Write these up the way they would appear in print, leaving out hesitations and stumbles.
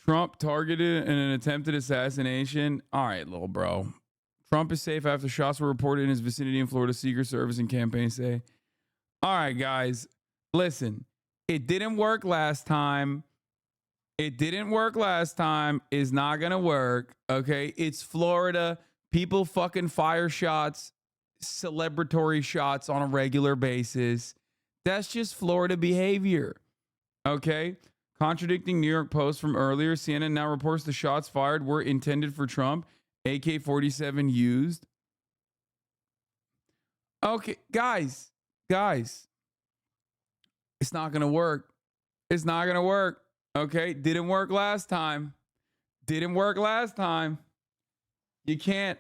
Trump targeted in an attempted assassination. All right, little bro. Trump is safe after shots were reported in his vicinity in Florida, Secret Service and campaign say. All right, guys, listen. It didn't work last time. It didn't work last time. It's not going to work. Okay. It's Florida. People fucking fire shots, celebratory shots on a regular basis. That's just Florida behavior. Okay. Contradicting New York Post from earlier, CNN now reports the shots fired were intended for Trump. AK-47 used. Okay, guys. It's not going to work. It's not going to work. Okay, didn't work last time. You can't.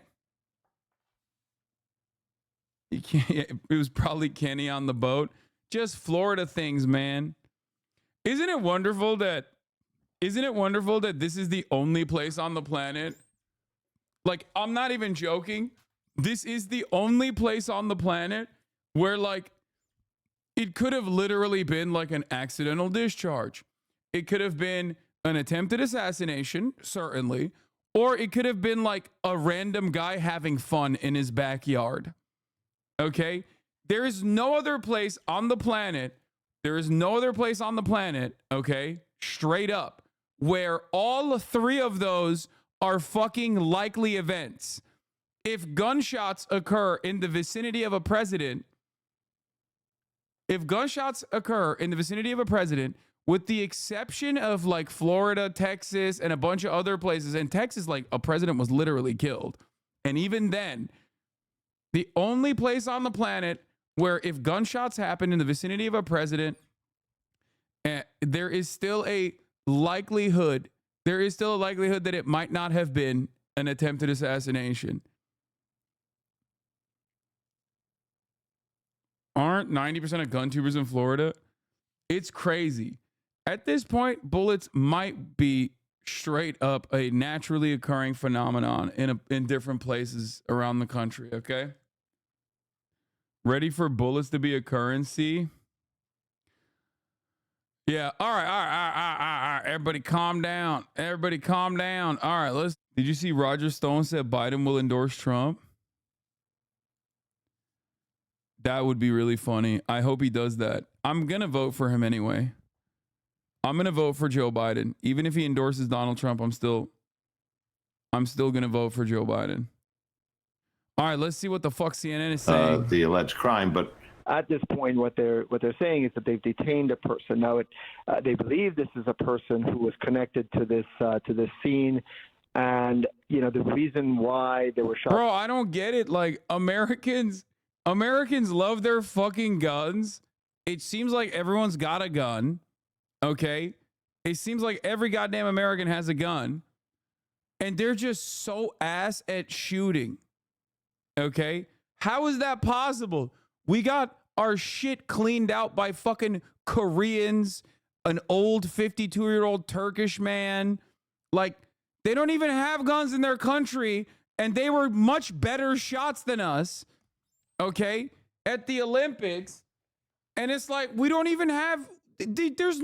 It was probably Kenny on the boat. Just Florida things, man. Isn't it wonderful that this is the only place on the planet? Like, I'm not even joking. This is the only place on the planet where, like, it could have literally been like an accidental discharge. It could have been an attempted assassination, certainly, or it could have been like a random guy having fun in his backyard. Okay? There is no other place on the planet, okay, straight up, where all three of those are fucking likely events. If gunshots occur in the vicinity of a president, with the exception of like Florida, Texas, and a bunch of other places, and Texas, like a president was literally killed. And even then, the only place on the planet where if gunshots happen in the vicinity of a president, there is still a likelihood that it might not have been an attempted assassination. Aren't 90% of gun tubers in Florida? It's crazy. At this point, bullets might be straight up a naturally occurring phenomenon in different places around the country, okay? Ready for bullets to be a currency? Yeah, all right. Everybody calm down. All right, did you see Roger Stone said Biden will endorse Trump? That would be really funny. I hope he does that. I'm going to vote for him anyway. I'm going to vote for Joe Biden. Even if he endorses Donald Trump, I'm still going to vote for Joe Biden. All right, let's see what the fuck CNN is saying. The alleged crime, but at this point, what they're saying is that they've detained a person. Now, they believe this is a person who was connected to this scene, and you know the reason why there were shots. Bro, I don't get it. Like Americans love their fucking guns. It seems like everyone's got a gun. Okay, it seems like every goddamn American has a gun, and they're just so ass at shooting. Okay, how is that possible? We got our shit cleaned out by fucking Koreans, an old 52-year-old Turkish man. Like, they don't even have guns in their country, and they were much better shots than us, okay, at the Olympics. And it's like, we don't even have, there's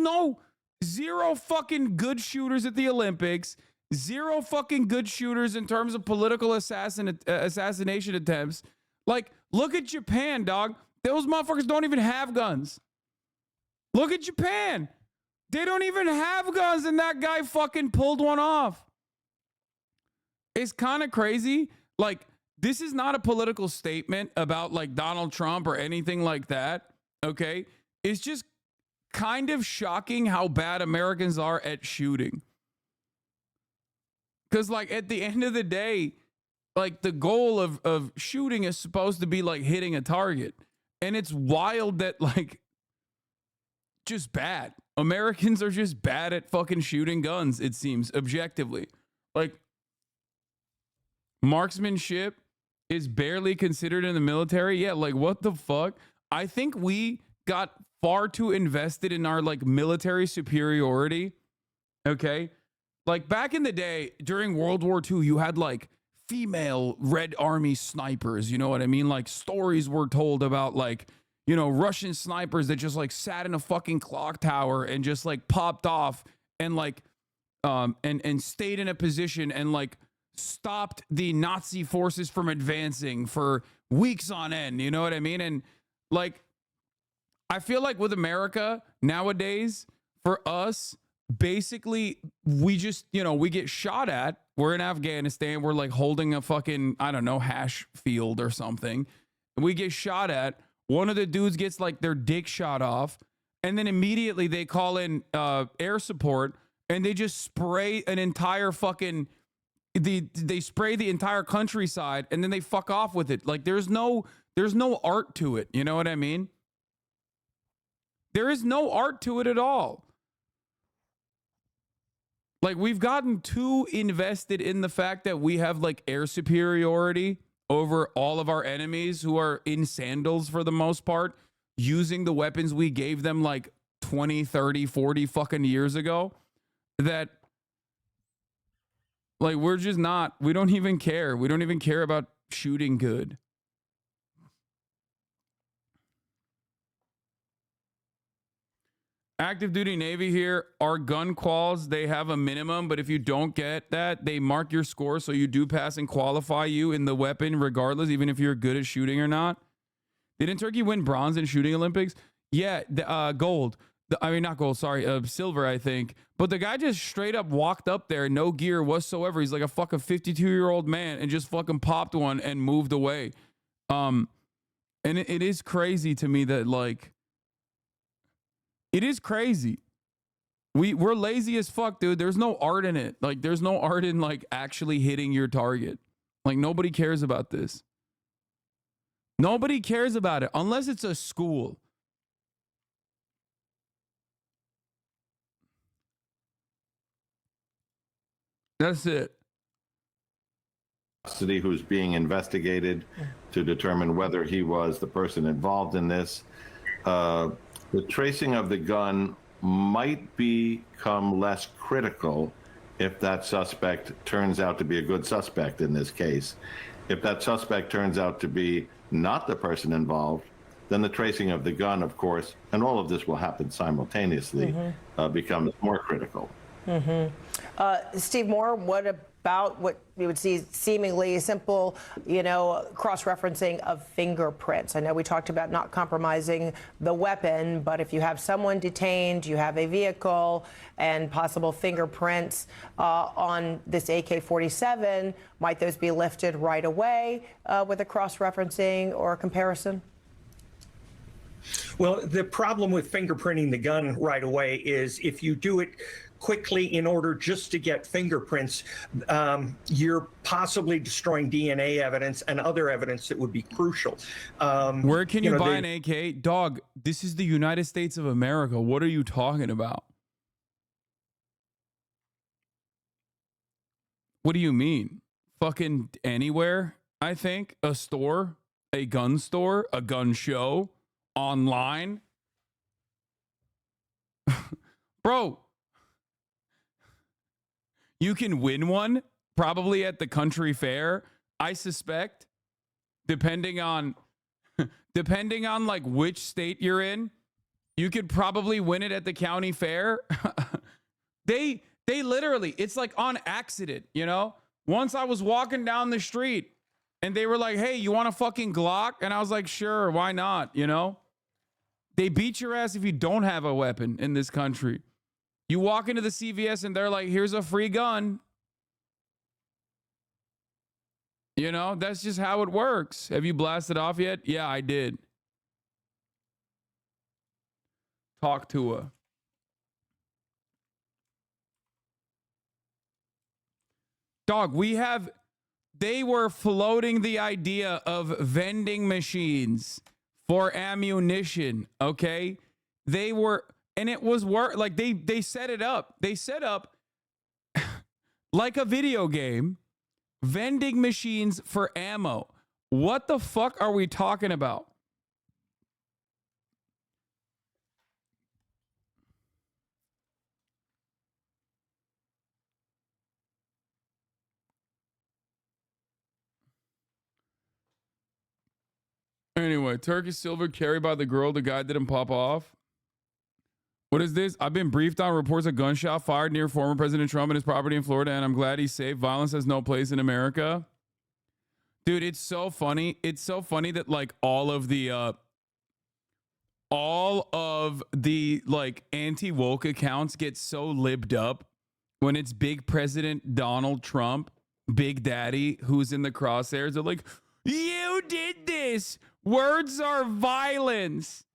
zero fucking good shooters at the Olympics, zero fucking good shooters in terms of political assassination attempts. Like, look at Japan, dog. Those motherfuckers don't even have guns. Look at Japan. They don't even have guns, and that guy fucking pulled one off. It's kind of crazy. Like, this is not a political statement about, like, Donald Trump or anything like that, okay? It's just kind of shocking how bad Americans are at shooting. Because, like, at the end of the day, like, the goal of shooting is supposed to be, like, hitting a target. And it's wild that, like, just bad. Americans are just bad at fucking shooting guns, it seems, objectively. Like, marksmanship is barely considered in the military. Yeah, like, what the fuck? I think we got far too invested in our, like, military superiority. Okay? Like, back in the day, during World War II, you had, like, female Red Army snipers, you know what I mean? Like, stories were told about, like, you know, Russian snipers that just, like, sat in a fucking clock tower and just, like, popped off and, like, and stayed in a position and like stopped the Nazi forces from advancing for weeks on end. You know what I mean? And like, I feel like with America nowadays, for us, basically, we just, we get shot at. We're in Afghanistan. We're like holding a fucking, I don't know, hash field or something. We get shot at. One of the dudes gets like their dick shot off. And then immediately they call in air support and they just spray an entire fucking, they spray the entire countryside and then they fuck off with it. Like there's no art to it. You know what I mean? There is no art to it at all. Like we've gotten too invested in the fact that we have like air superiority over all of our enemies who are in sandals for the most part, using the weapons we gave them like 20, 30, 40 fucking years ago, that like we're just not, we don't even care. We don't even care about shooting good. Active duty Navy here. Our gun quals, they have a minimum, but if you don't get that, they mark your score so you do pass and qualify you in the weapon regardless, even if you're good at shooting or not. Didn't Turkey win bronze in shooting Olympics? Yeah, gold. I mean, not gold, sorry, silver, I think. But the guy just straight up walked up there, no gear whatsoever. He's like a fucking 52-year-old man and just fucking popped one and moved away. And it is crazy to me that like, it is crazy. We're lazy as fuck, dude. There's no art in it. Like, there's no art in like actually hitting your target. Like, nobody cares about this. Nobody cares about it unless it's a school. That's it. Custody, who's being investigated to determine whether he was the person involved in this. The tracing of the gun might become less critical if that suspect turns out to be a good suspect in this case. If that suspect turns out to be not the person involved, then the tracing of the gun, of course, and all of this will happen simultaneously, becomes more critical. Steve Moore, what about what we would see seemingly simple, cross-referencing of fingerprints? I know we talked about not compromising the weapon, but if you have someone detained, you have a vehicle and possible fingerprints on this AK-47, might those be lifted right away with a cross-referencing or a comparison? Well, the problem with fingerprinting the gun right away is if you do it quickly in order just to get fingerprints, you're possibly destroying DNA evidence and other evidence that would be crucial. Where can you buy an AK? Dog, this is the United States of America. What are you talking about? What do you mean? Fucking anywhere, I think. A store, a gun show, online. Bro, you can win one probably at the country fair, I suspect, depending on like which state you're in. You could probably win it at the county fair. They literally, it's like on accident, Once I was walking down the street and they were like, "Hey, you want a fucking Glock?" And I was like, "Sure, why not?" They beat your ass if you don't have a weapon in this country. You walk into the CVS and they're like, "Here's a free gun." That's just how it works. Have you blasted off yet? Yeah, I did. Talk to her. Dog, they were floating the idea of vending machines for ammunition, okay? And it was like they set it up. They set up like a video game, vending machines for ammo. What the fuck are we talking about? Anyway, Turkish silver carried by the girl the guy didn't pop off. What is this? I've been briefed on reports of gunshot fired near former President Trump and his property in Florida, and I'm glad he's safe. Violence has no place in America. Dude, it's so funny. It's so funny that like all of the like anti-woke accounts get so libbed up when it's big President Donald Trump, Big Daddy, who's in the crosshairs. They're like, you did this. Words are violence.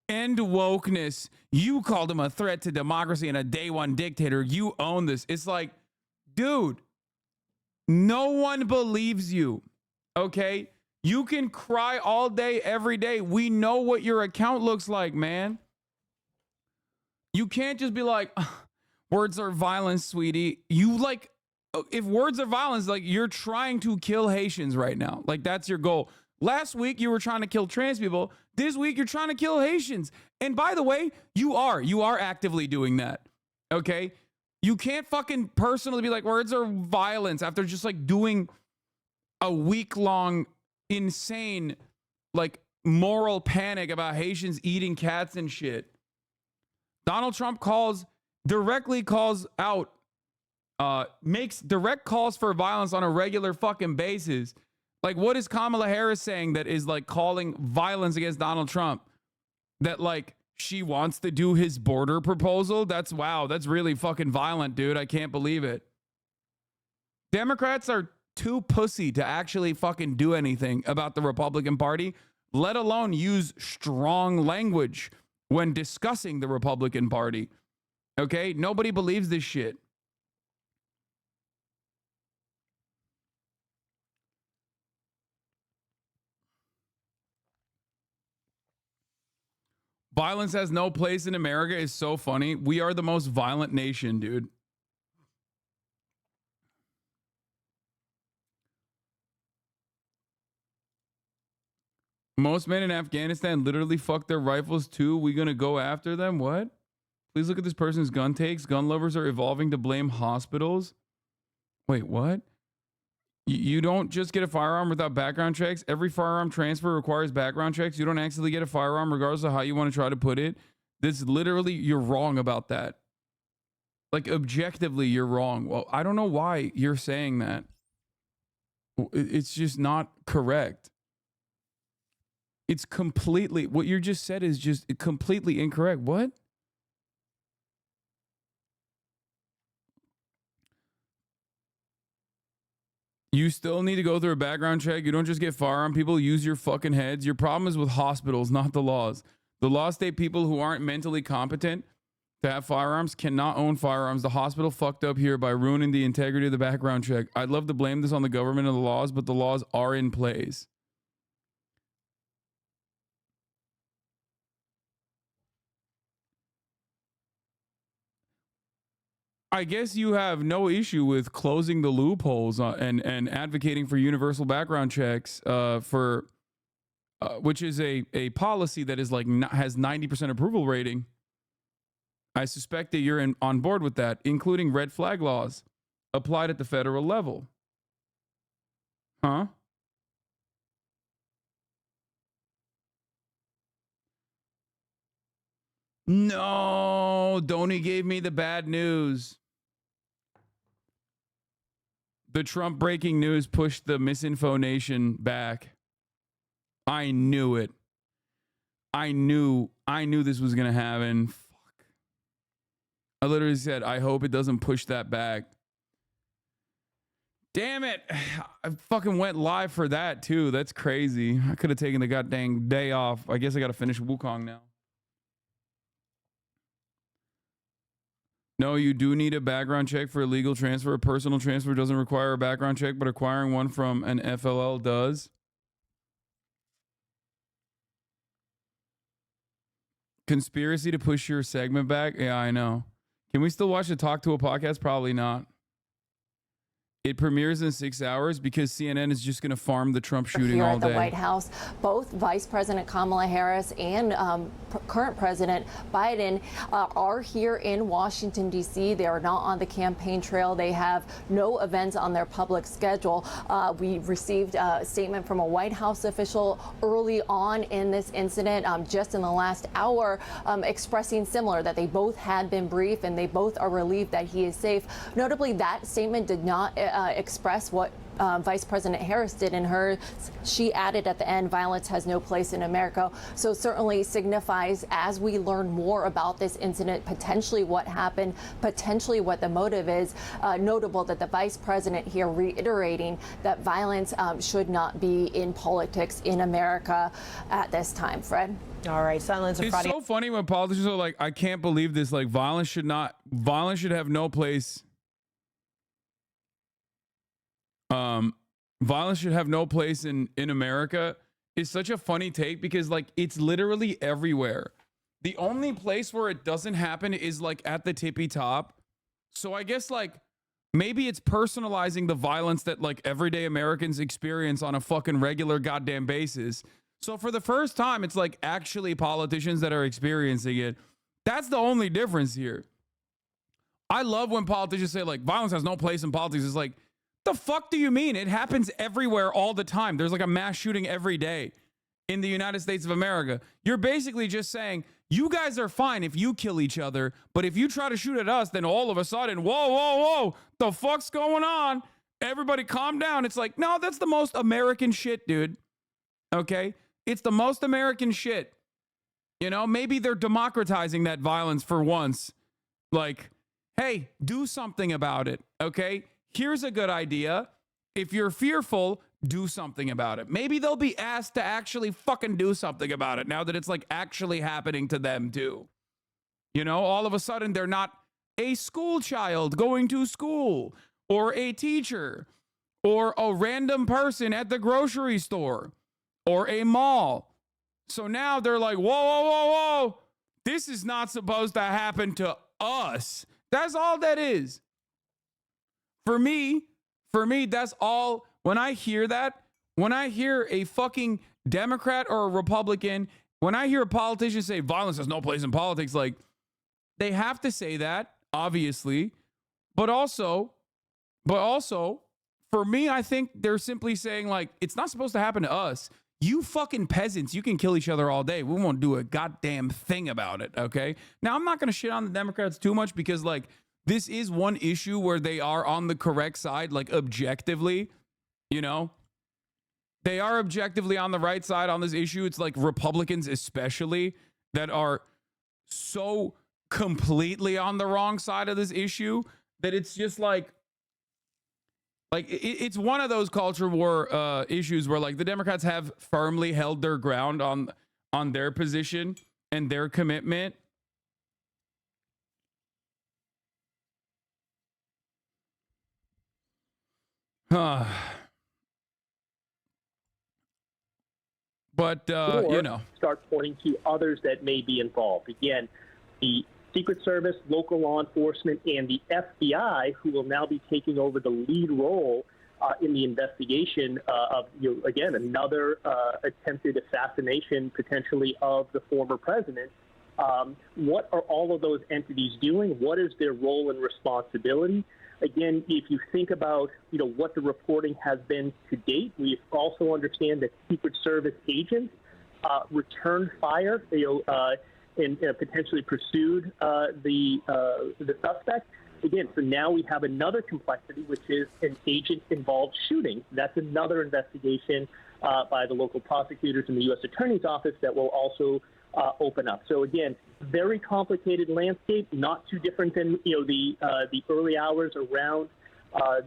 End wokeness. You called him a threat to democracy and a day one dictator. You own this. It's like, dude, no one believes you. Okay? You can cry all day, every day. We know what your account looks like, man. You can't just be like, words are violence, sweetie. You like, if words are violence, like you're trying to kill Haitians right now. Like that's your goal. Last week, you were trying to kill trans people. This week, you're trying to kill Haitians. And by the way, you are actively doing that. Okay? You can't fucking personally be like, words are violence after just like doing a week-long insane like moral panic about Haitians eating cats and shit. Donald Trump directly calls out, makes direct calls for violence on a regular fucking basis. Like, what is Kamala Harris saying that is like calling violence against Donald Trump? That like she wants to do his border proposal? That's really fucking violent, dude. I can't believe it. Democrats are too pussy to actually fucking do anything about the Republican Party, let alone use strong language when discussing the Republican Party. Okay? Nobody believes this shit. Violence has no place in America is so funny. We are the most violent nation, dude. Most men in Afghanistan literally fuck their rifles too. We gonna go after them? What? Please look at this person's gun takes. Gun lovers are evolving to blame hospitals. Wait, what? You don't just get a firearm without background checks. Every firearm transfer requires background checks. You don't actually get a firearm regardless of how you want to try to put it. This literally, you're wrong about that. Like objectively, you're wrong. Well, I don't know why you're saying that. It's just not correct. It's completely, what you just said is just completely incorrect. What? You still need to go through a background check. You don't just get firearm. People use your fucking heads. Your problem is with hospitals, not the laws. The laws state people who aren't mentally competent to have firearms cannot own firearms. The hospital fucked up here by ruining the integrity of the background check. I'd love to blame this on the government and the laws, but the laws are in place. I guess you have no issue with closing the loopholes and advocating for universal background checks which is a policy that is like has 90% approval rating. I suspect that you're on board with that, including red flag laws applied at the federal level. Huh? No, Donnie gave me the bad news. The Trump breaking news pushed the Misinfo Nation back. I knew it. I knew this was going to happen. Fuck. I literally said, I hope it doesn't push that back. Damn it. I fucking went live for that too. That's crazy. I could have taken the goddamn day off. I guess I got to finish Wukong now. No, you do need a background check for illegal transfer. A personal transfer doesn't require a background check, but acquiring one from an FLL does. Conspiracy to push your segment back? Yeah, I know. Can we still watch the Talk to a podcast? Probably not. It premieres in 6 hours because CNN is just going to farm the Trump shooting here all at the day. White House, both Vice President Kamala Harris and current President Biden are here in Washington, D.C. They are not on the campaign trail. They have no events on their public schedule. We received a statement from a White House official early on in this incident, just in the last hour, expressing similar, that they both had been briefed and they both are relieved that he is safe. Notably, that statement did not express what Vice President Harris did in hers. She added at the end, violence has no place in America. So certainly signifies, as we learn more about this incident, potentially what happened, potentially what the motive is, notable that the Vice President here reiterating that violence should not be in politics in America at this time. Fred? All right, silence of It's Friday. so funny when politicians are like, I can't believe this. Like, violence should have no place. Violence should have no place in America is such a funny take because, like, it's literally everywhere. The only place where it doesn't happen is like at the tippy top. So I guess like maybe it's personalizing the violence that like everyday Americans experience on a fucking regular goddamn basis. So for the first time, it's like actually politicians that are experiencing it. That's the only difference here. I love when politicians say like violence has no place in politics. It's like, the fuck do you mean? It happens everywhere all the time. There's like a mass shooting every day in the United States of America. You're basically just saying, you guys are fine if you kill each other, but if you try to shoot at us, then all of a sudden, whoa, whoa, whoa, the fuck's going on? Everybody calm down. It's like, no, that's the most American shit, dude. Okay? It's the most American shit. You know, maybe they're democratizing that violence for once. Like, hey, do something about it, okay? Here's a good idea. If you're fearful, do something about it. Maybe they'll be asked to actually fucking do something about it now that it's like actually happening to them too. You know, all of a sudden they're not a school child going to school or a teacher or a random person at the grocery store or a mall. So now they're like, whoa, whoa, whoa, whoa. This is not supposed to happen to us. That's all that is. For me, that's all. When I hear that, when I hear a fucking Democrat or a Republican, when I hear a politician say violence has no place in politics, like they have to say that, obviously, but also, for me, I think they're simply saying like, it's not supposed to happen to us. You fucking peasants, you can kill each other all day. We won't do a goddamn thing about it, okay? Now, I'm not going to shit on the Democrats too much because like, this is one issue where they are on the correct side, like objectively, you know, they are objectively on the right side on this issue. It's like Republicans, especially, that are so completely on the wrong side of this issue that it's just like it's one of those culture war issues where like the Democrats have firmly held their ground on their position and their commitment. But, you know. Start pointing to others that may be involved. Again, the Secret Service, local law enforcement, and the FBI, who will now be taking over the lead role in the investigation of, again, another attempted assassination, potentially, of the former president. What are all of those entities doing? What is their role and responsibility? Again, if you think about, what the reporting has been to date, we also understand that Secret Service agents returned fire, and potentially pursued the suspect. Again, so now we have another complexity, which is an agent-involved shooting. That's another investigation by the local prosecutors in the U.S. Attorney's Office that will also open up. So again, very complicated landscape, not too different than the early hours around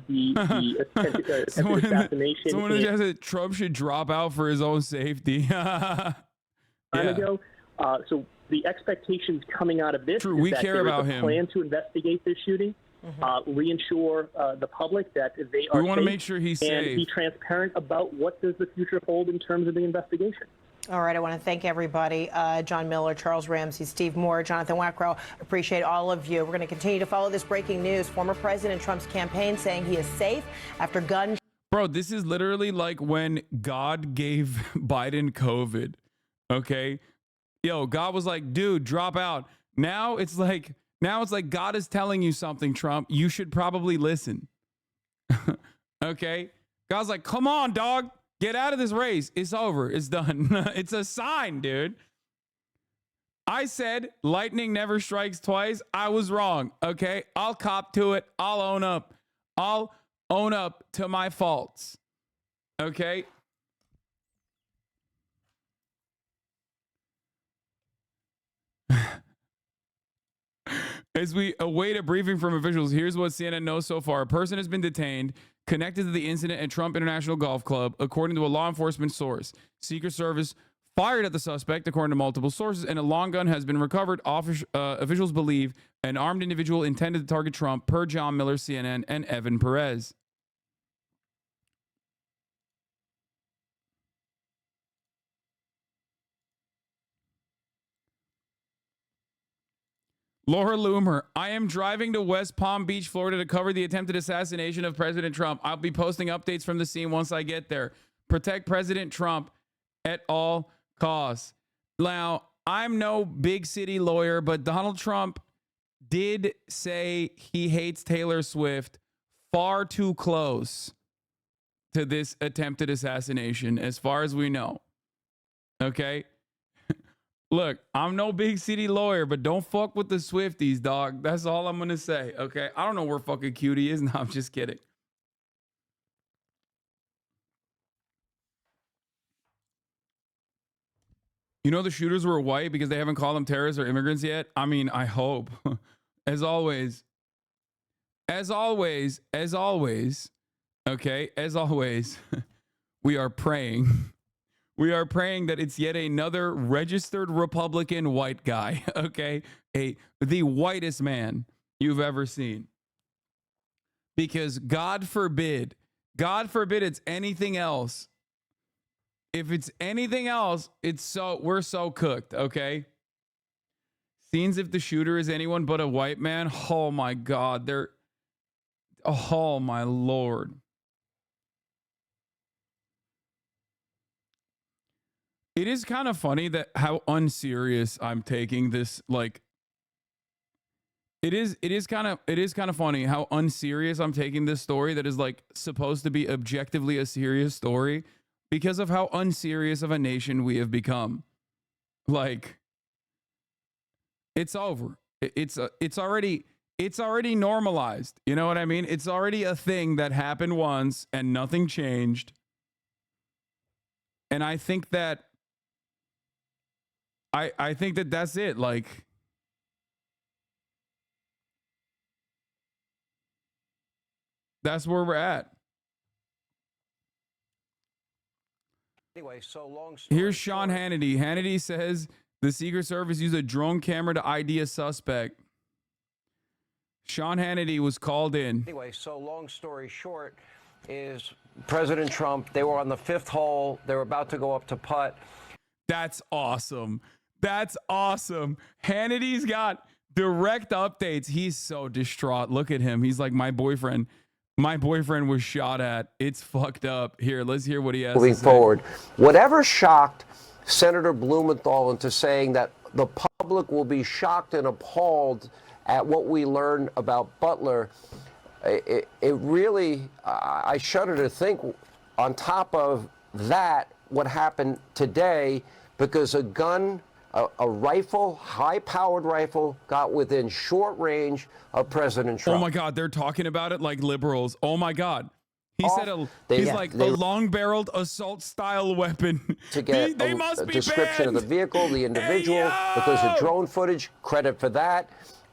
the attempted assassination. Someone suggests that Trump should drop out for his own safety. Time ago. So the expectations coming out of this True, is we that care there is about a him. plan to investigate this shooting, reinsure the public that they are We want to safe, make sure he's and safe. be transparent about what does the future hold in terms of the investigation. All right, I want to thank everybody. John Miller, Charles Ramsey, Steve Moore, Jonathan Wackrow. Appreciate all of you. We're going to continue to follow this breaking news. Former President Trump's campaign saying he is safe after gun. Bro, this is literally like when God gave Biden COVID. Okay. Yo, God was like, dude, drop out. Now it's like God is telling you something, Trump. You should probably listen. Okay. God's like, come on, dog. Get out of this race. It's over. It's done. It's a sign, dude. I said lightning never strikes twice. I was wrong. Okay. I'll cop to it. I'll own up. I'll own up to my faults. Okay. As we await a briefing from officials, here's what CNN knows so far. A person has been detained connected to the incident at Trump International Golf Club, according to a law enforcement source. Secret Service fired at the suspect, according to multiple sources, and a long gun has been recovered. Officials believe an armed individual intended to target Trump, per John Miller, CNN, and Evan Perez. Laura Loomer, I am driving to West Palm Beach, Florida to cover the attempted assassination of President Trump. I'll be posting updates from the scene once I get there. Protect President Trump at all costs. Now, I'm no big city lawyer, but Donald Trump did say he hates Taylor Swift far too close to this attempted assassination, as far as we know. Okay? Look, I'm no big city lawyer, but don't fuck with the Swifties, dog. That's all I'm going to say, okay? I don't know where fucking Cutie is. No, I'm just kidding. You know the shooters were white because they haven't called them terrorists or immigrants yet? I mean, I hope. As always, okay? As always, we are praying. We are praying that it's yet another registered Republican white guy, okay? The whitest man you've ever seen. Because God forbid it's anything else. If it's anything else, we're so cooked, okay? Scenes if the shooter is anyone but a white man, oh my God, oh my Lord. It is kind of funny that how unserious I'm taking this. Like, it is kind of funny how unserious I'm taking this story that is like supposed to be objectively a serious story because of how unserious of a nation we have become. Like, it's over. It's already normalized. You know what I mean? It's already a thing that happened once and nothing changed. And I think that I think that that's it. Like, that's where we're at. Anyway, so long story. Here's Sean Hannity. Hannity says the Secret Service used a drone camera to ID a suspect. Sean Hannity was called in. Anyway, so long story short is President Trump, they were on the 5th hole. They were about to go up to putt. That's awesome. That's awesome. Hannity's got direct updates. He's so distraught. Look at him. He's like, my boyfriend was shot at. It's fucked up. Here, let's hear what he has Moving to say. forward, whatever shocked Senator Blumenthal into saying that the public will be shocked and appalled at what we learned about Butler, it really, I shudder to think on top of that, what happened today, because a gun, a rifle, high-powered rifle, got within short range of President Trump. Oh my God, they're talking about it like liberals. Oh my God. He said a long-barreled assault-style weapon. To get they must a be description banned. of the vehicle, the individual, Hey, because of drone footage, credit for that.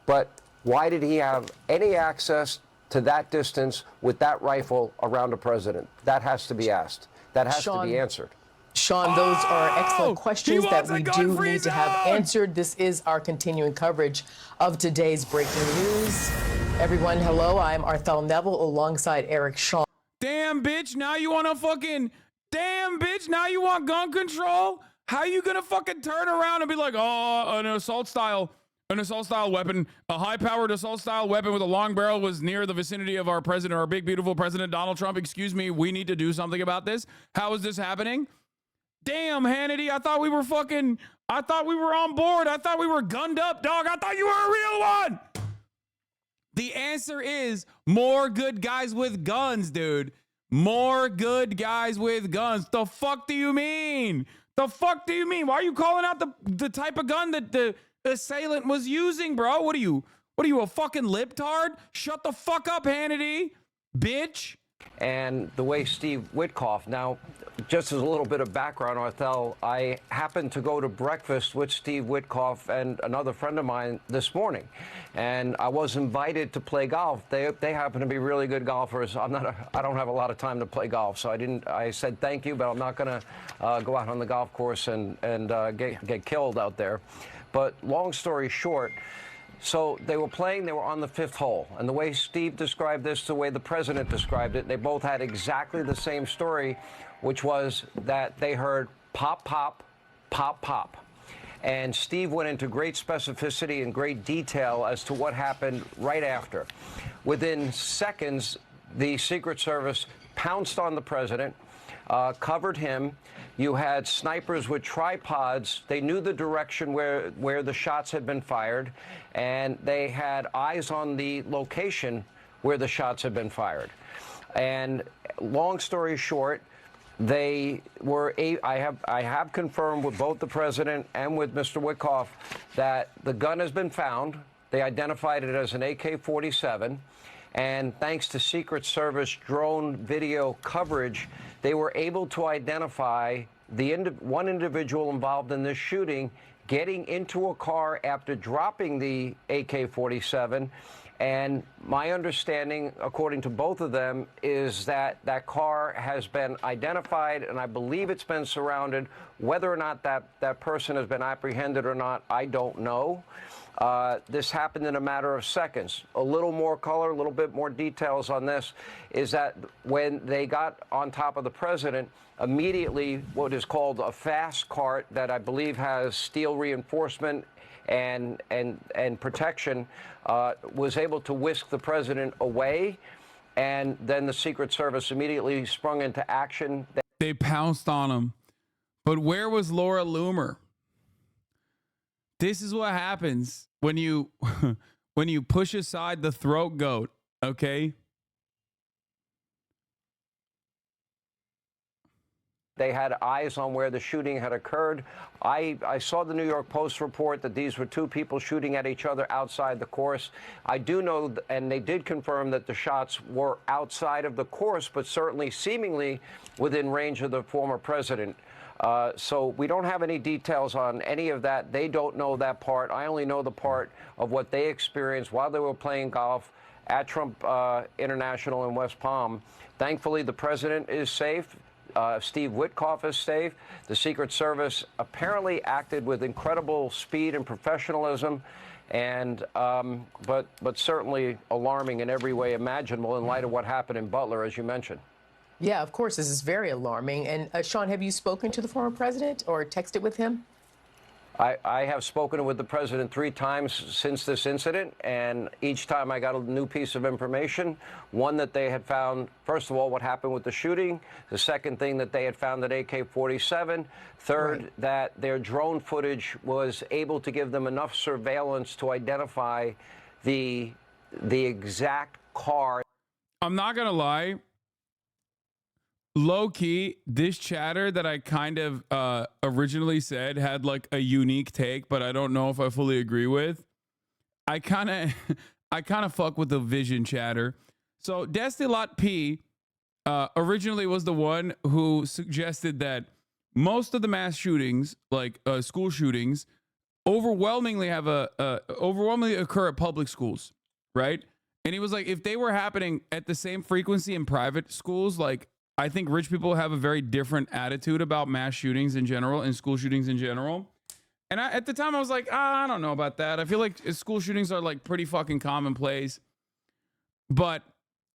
But why did he have any access to that distance with that rifle around a president? That has to be asked. That has to be answered. Sean, those are excellent questions that we do gun-free need to have answered. This is our continuing coverage of today's breaking news. Everyone, hello. I'm Arthel Neville alongside Eric Shaw. Damn, bitch. Now you want gun control? How are you gonna fucking turn around and be like, oh, an assault style weapon, a high-powered assault style weapon with a long barrel was near the vicinity of our president, our big beautiful president Donald Trump. Excuse me, we need to do something about this. How is this happening? Damn, Hannity, I thought we were on board. I thought we were gunned up, dog. I thought you were a real one. The answer is more good guys with guns, dude. More good guys with guns. The fuck do you mean? The fuck do you mean? Why are you calling out the type of gun that the assailant was using, bro? What are you, a fucking libtard? Shut the fuck up, Hannity, bitch. And the way Steve Witkoff, now, just as a little bit of background, Arthel, I happened to go to breakfast with Steve Witkoff and another friend of mine this morning, and I was invited to play golf. They happen to be really good golfers. I don't have a lot of time to play golf, so I said thank you, but I'm not going to go out on the golf course and get killed out there. But long story short, so they were playing, they were on the 5th hole. And the way Steve described this, the way the president described it, they both had exactly the same story, which was that they heard pop, pop, pop, pop. And Steve went into great specificity and great detail as to what happened right after. Within seconds, the Secret Service pounced on the president, covered him. You had snipers with tripods. They knew the direction where the shots had been fired, and they had eyes on the location where the shots had been fired. And long story short, they were. I have confirmed with both the president and with Mr. Witkoff that the gun has been found. They identified it as an AK-47. And thanks to Secret Service drone video coverage, they were able to identify one individual involved in this shooting getting into a car after dropping the AK-47. And my understanding, according to both of them, is that that car has been identified, and I believe it's been surrounded. Whether or not that person has been apprehended or not, I don't know. This happened in a matter of seconds. A little more color, a little bit more details on this is that when they got on top of the president, immediately what is called a fast cart that I believe has steel reinforcement and protection was able to whisk the president away. And then the Secret Service immediately sprung into action. They pounced on him. But where was Laura Loomer? This is what happens when you push aside the throat goat, okay? They had eyes on where the shooting had occurred. I saw the New York Post report that these were two people shooting at each other outside the course. I do know, and they did confirm that the shots were outside of the course, but certainly seemingly within range of the former president. So we don't have any details on any of that. They don't know that part. I only know the part of what they experienced while they were playing golf at Trump International in West Palm. Thankfully, the president is safe. Steve Witkoff is safe. The Secret Service apparently acted with incredible speed and professionalism, and but certainly alarming in every way imaginable in light of what happened in Butler, as you mentioned. Yeah, of course, this is very alarming. And Sean, have you spoken to the former president or texted with him? I have spoken with the president 3 times since this incident, and each time I got a new piece of information. One, that they had found, first of all, what happened with the shooting. The second thing, that they had found that AK-47. Third, right, that their drone footage was able to give them enough surveillance to identify the exact car. I'm not going to lie. Low key, this chatter that I kind of originally said had like a unique take, but I don't know if I fully agree with. I kind of fuck with the vision chatter. So Destilot P originally was the one who suggested that most of the mass shootings, like school shootings, overwhelmingly occur at public schools, right? And he was like, if they were happening at the same frequency in private schools, like, I think rich people have a very different attitude about mass shootings in general and school shootings in general. And at the time I was like, I don't know about that. I feel like school shootings are like pretty fucking commonplace. But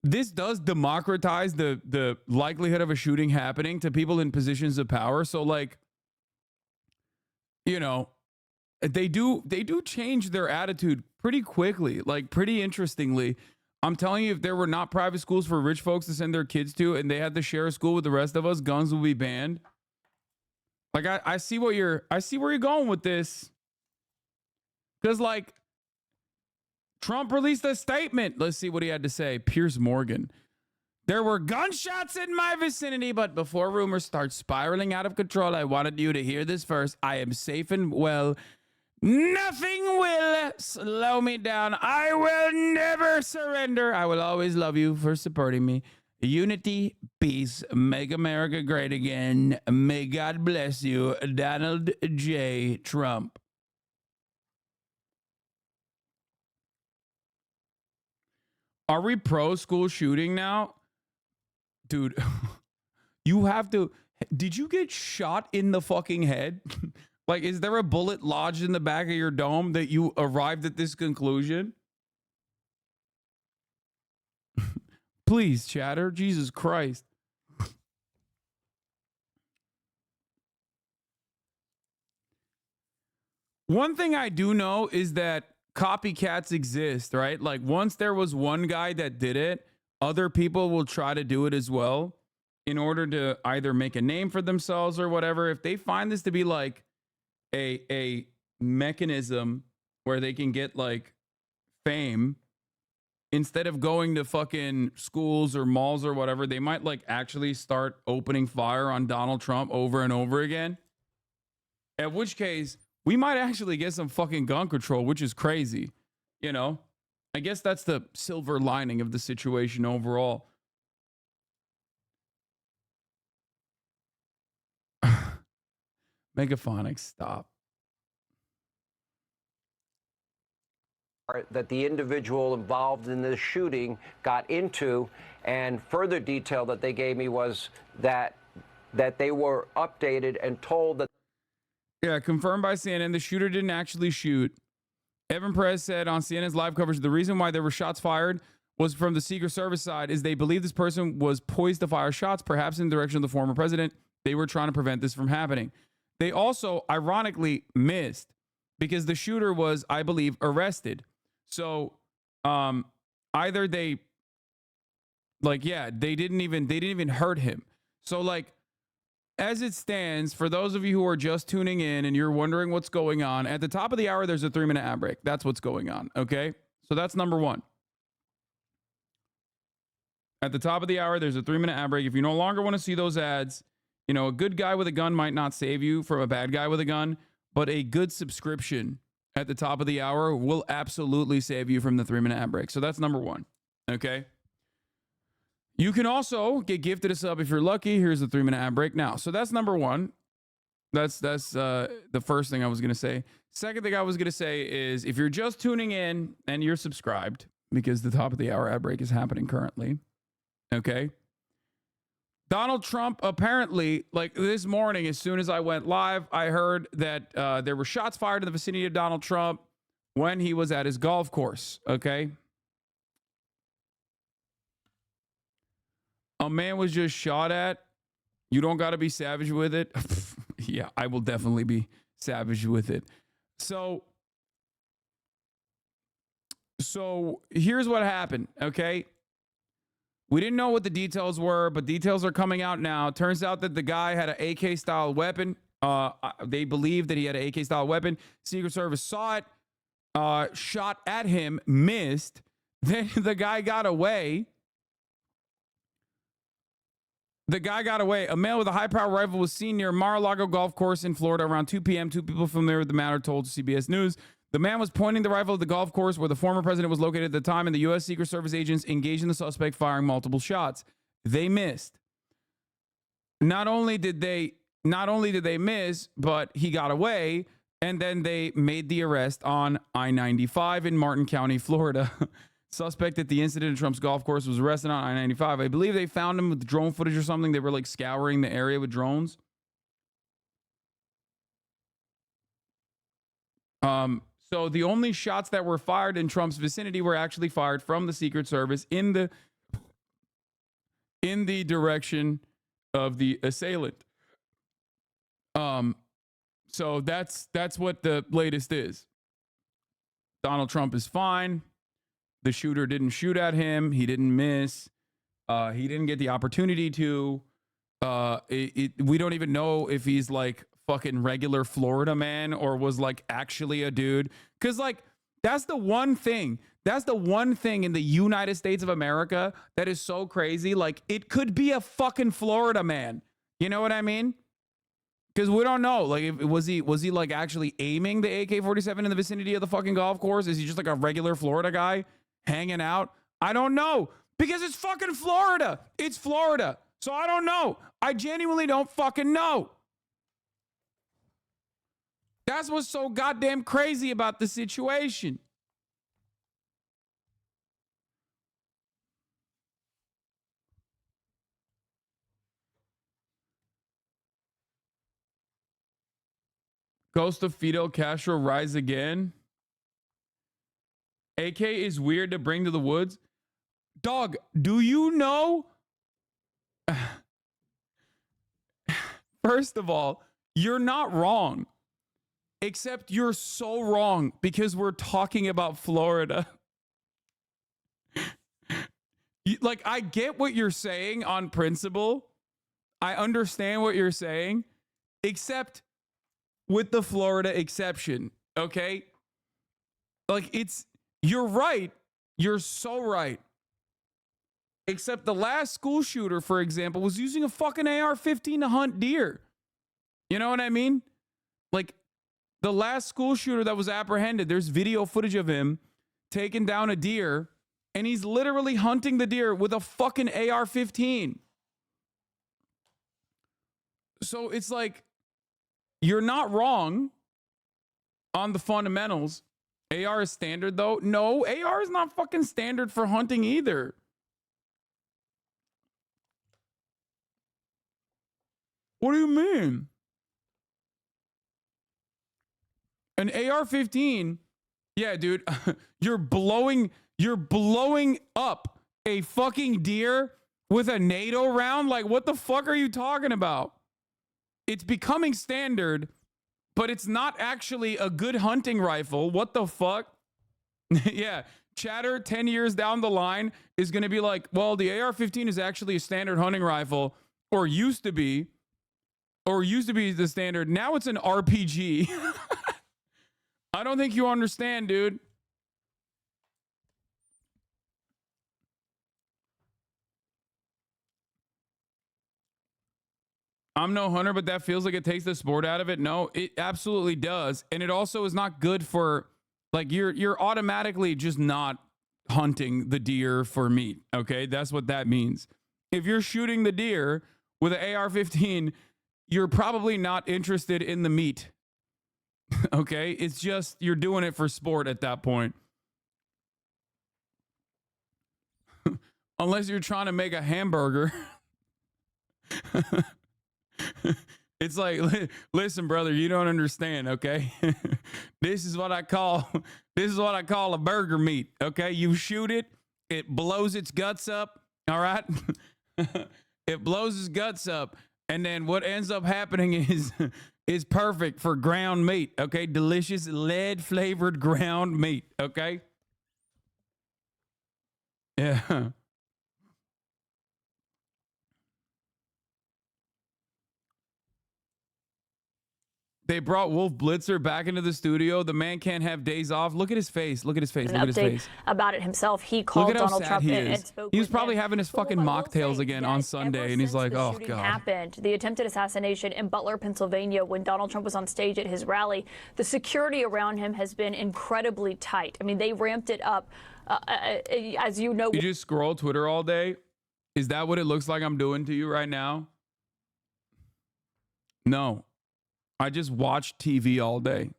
this does democratize the likelihood of a shooting happening to people in positions of power. So like, you know, they do change their attitude pretty quickly, like pretty interestingly. I'm telling you, if there were not private schools for rich folks to send their kids to and they had to share a school with the rest of us, guns will be banned. Like I see where you're going with this. Because like Trump released a statement. Let's see what he had to say. Piers Morgan. There were gunshots in my vicinity, but before rumors start spiraling out of control, I wanted you to hear this first. I am safe and well. Nothing will slow me down. I will never surrender. I will always love you for supporting me. Unity, peace, make America great again. May God bless you, Donald J. Trump. Are we pro school shooting now? Dude, you have to. Did you get shot in the fucking head? Like, is there a bullet lodged in the back of your dome that you arrived at this conclusion? Please, chatter. Jesus Christ. One thing I do know is that copycats exist, right? Like, once there was one guy that did it, other people will try to do it as well in order to either make a name for themselves or whatever. If they find this to be like a mechanism where they can get like fame, instead of going to fucking schools or malls or whatever, they might like actually start opening fire on Donald Trump over and over again. At which case, we might actually get some fucking gun control, which is crazy. You know, I guess that's the silver lining of the situation overall. Megaphonics, stop. That the individual involved in this shooting got into, and further detail that they gave me was that they were updated and told that. Yeah, confirmed by CNN, the shooter didn't actually shoot. Evan Perez said on CNN's live coverage, the reason why there were shots fired was from the Secret Service side is they believe this person was poised to fire shots, perhaps in the direction of the former president. They were trying to prevent this from happening. They also, ironically, missed because the shooter was, I believe, arrested. So either they, like, yeah, they didn't even hurt him. So, like, as it stands, for those of you who are just tuning in and you're wondering what's going on, at the top of the hour, there's a 3-minute ad break. That's what's going on, okay? So that's number one. At the top of the hour, there's a 3-minute ad break. If you no longer want to see those ads, you know, a good guy with a gun might not save you from a bad guy with a gun, but a good subscription at the top of the hour will absolutely save you from the 3-minute ad break. So that's number one, okay? You can also get gifted a sub if you're lucky. Here's the 3-minute ad break now. So that's number one. That's the first thing I was going to say. Second thing I was going to say is if you're just tuning in and you're subscribed, because the top of the hour ad break is happening currently, okay? Donald Trump apparently, like this morning, as soon as I went live, I heard that there were shots fired in the vicinity of Donald Trump when he was at his golf course, okay? A man was just shot at. You don't got to be savage with it. Yeah, I will definitely be savage with it. So here's what happened, okay? We didn't know what the details were, but details are coming out now. Turns out that the guy had an AK-style weapon. They believe that he had an AK-style weapon. Secret Service saw it, shot at him, missed. Then the guy got away. A male with a high-power rifle was seen near Mar-a-Lago Golf Course in Florida around 2 p.m. Two people familiar with the matter told CBS News. The man was pointing the rifle at the golf course where the former president was located at the time, and the U.S. Secret Service agents engaged in the suspect, firing multiple shots. They missed. Not only did they miss, but he got away, and then they made the arrest on I-95 in Martin County, Florida. Suspect at the incident at Trump's golf course was arrested on I-95. I believe they found him with drone footage or something. They were like scouring the area with drones. So the only shots that were fired in Trump's vicinity were actually fired from the Secret Service in the direction of the assailant. So that's what the latest is. Donald Trump is fine. The shooter didn't shoot at him. He didn't miss. He didn't get the opportunity to. We don't even know if he's like fucking regular Florida man or was like actually a dude. Because like that's the one thing. That's the one thing in the United States of America that is so crazy. Like it could be a fucking Florida man. You know what I mean? Because we don't know. Like, was he like actually aiming the AK-47 in the vicinity of the fucking golf course? Is he just like a regular Florida guy hanging out? I don't know. Because it's fucking Florida. It's Florida. So I don't know. I genuinely don't fucking know. That's what's so goddamn crazy about the situation. Ghost of Fidel Castro rise again. AK is weird to bring to the woods. Dog, do you know? First of all, you're not wrong. Except you're so wrong because we're talking about Florida. Like, I get what you're saying on principle. I understand what you're saying, except with the Florida exception, okay? Like, you're right. You're so right. Except the last school shooter, for example, was using a fucking AR-15 to hunt deer. You know what I mean? Like, the last school shooter that was apprehended, there's video footage of him taking down a deer, and he's literally hunting the deer with a fucking AR-15. So it's like, you're not wrong on the fundamentals. AR is standard, though. No, AR is not fucking standard for hunting either. What do you mean? An AR-15, yeah, dude, you're blowing up a fucking deer with a NATO round? Like, what the fuck are you talking about? It's becoming standard, but it's not actually a good hunting rifle. What the fuck? Yeah, chatter 10 years down the line is going to be like, well, the AR-15 is actually a standard hunting rifle, or used to be the standard. Now it's an RPG. I don't think you understand, dude. I'm no hunter, but that feels like it takes the sport out of it. No, it absolutely does. And it also is not good for, like, you're automatically just not hunting the deer for meat. Okay, that's what that means. If you're shooting the deer with an AR-15, you're probably not interested in the meat. Okay, it's just you're doing it for sport at that point. Unless you're trying to make a hamburger. It's like, listen, brother, you don't understand, okay? This is what I call a burger meat, okay? You shoot it, it blows its guts up, all right? It blows its guts up, and then what ends up happening is perfect for ground meat, okay? Delicious lead-flavored ground meat, okay? Yeah. They brought Wolf Blitzer back into the studio. The man can't have days off. Look at his face. Look at his face. Look at his face. About it himself. He called Donald Trump and spoke He was with probably him. having his fucking mocktails again on Sunday, and he's like, "Oh God." Happened the attempted assassination in Butler, Pennsylvania, when Donald Trump was on stage at his rally. The security around him has been incredibly tight. I mean, they ramped it up, as you know. You just scroll Twitter all day. Is that what it looks like I'm doing to you right now? No. I just watch TV all day.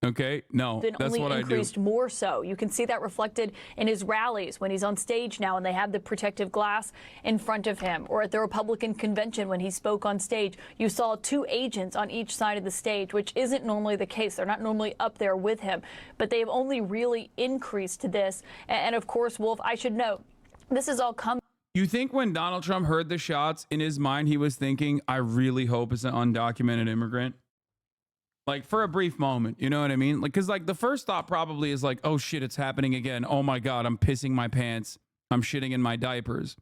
Okay? No, that's what I do. Increased more so. You can see that reflected in his rallies when he's on stage now and they have the protective glass in front of him, or at the Republican convention when he spoke on stage. You saw 2 agents on each side of the stage, which isn't normally the case. They're not normally up there with him, but they've only really increased this. And of course, Wolf, I should note, this is all coming. You think when Donald Trump heard the shots, in his mind, he was thinking, I really hope it's an undocumented immigrant? Like for a brief moment, you know what I mean? Like, cause like the first thought probably is like, oh shit, it's happening again. Oh my God, I'm pissing my pants. I'm shitting in my diapers.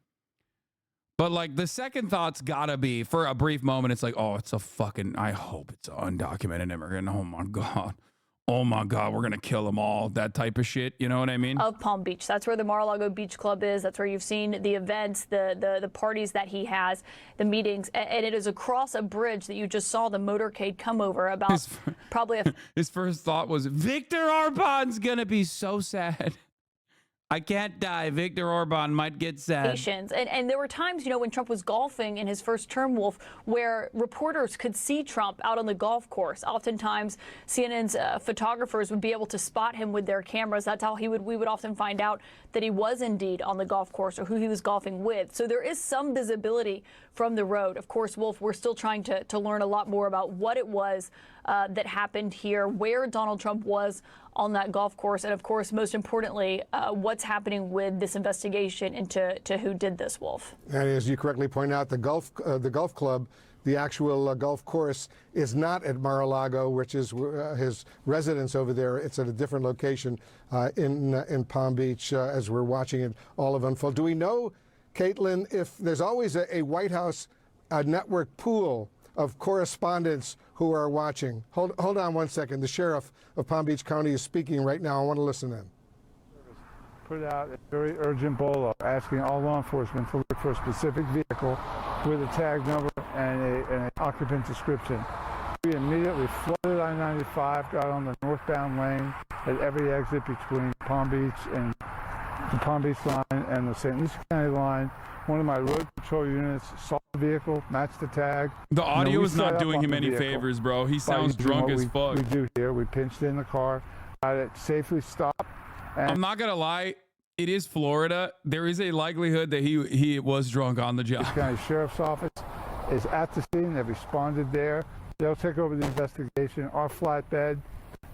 But like the second thought's gotta be for a brief moment, it's like, oh, it's a fucking, I hope it's an undocumented immigrant. Oh my God. Oh my God, we're gonna kill them all. That type of shit. You know what I mean? Of Palm Beach. That's where the Mar-a-Lago Beach Club is. That's where you've seen the events, the parties that he has, the meetings. And it is across a bridge that you just saw the motorcade come over about His first thought was, Viktor Orban's gonna be so sad. I can't die. Viktor Orban might get sad. And there were times, when Trump was golfing in his first term, Wolf, where reporters could see Trump out on the golf course. Oftentimes, CNN's photographers would be able to spot him with their cameras. That's how we would often find out that he was indeed on the golf course or who he was golfing with. So there is some visibility from the road. Of course, Wolf, we're still trying to learn a lot more about what it was that happened here, where Donald Trump was on that golf course, and of course, most importantly, what's happening with this investigation into who did this, Wolf. And as you correctly point out, the golf club, the actual golf course, is not at Mar-a-Lago, which is his residence over there. It's at a different location in Palm Beach as we're watching it all of unfold. Do we know, Caitlin, if there's always a White House network pool of correspondents who are watching? Hold on one second. The sheriff of Palm Beach County is speaking right now. I want to listen in. Put out a very urgent bolo asking all law enforcement to look for a specific vehicle with a tag number and an occupant description. We immediately flooded I-95, got on the northbound lane at every exit between Palm Beach and the Palm Beach line and the St. Lucie County line. One of my road patrol units saw the vehicle, matched the tag. The audio is not doing him any favors, bro. He sounds drunk as fuck. We do here. We pinched in the car, got it safely stopped. I'm not gonna lie, it is Florida. There is a likelihood that he was drunk on the job. The county sheriff's office is at the scene. They've responded there. They'll take over the investigation. Our flatbed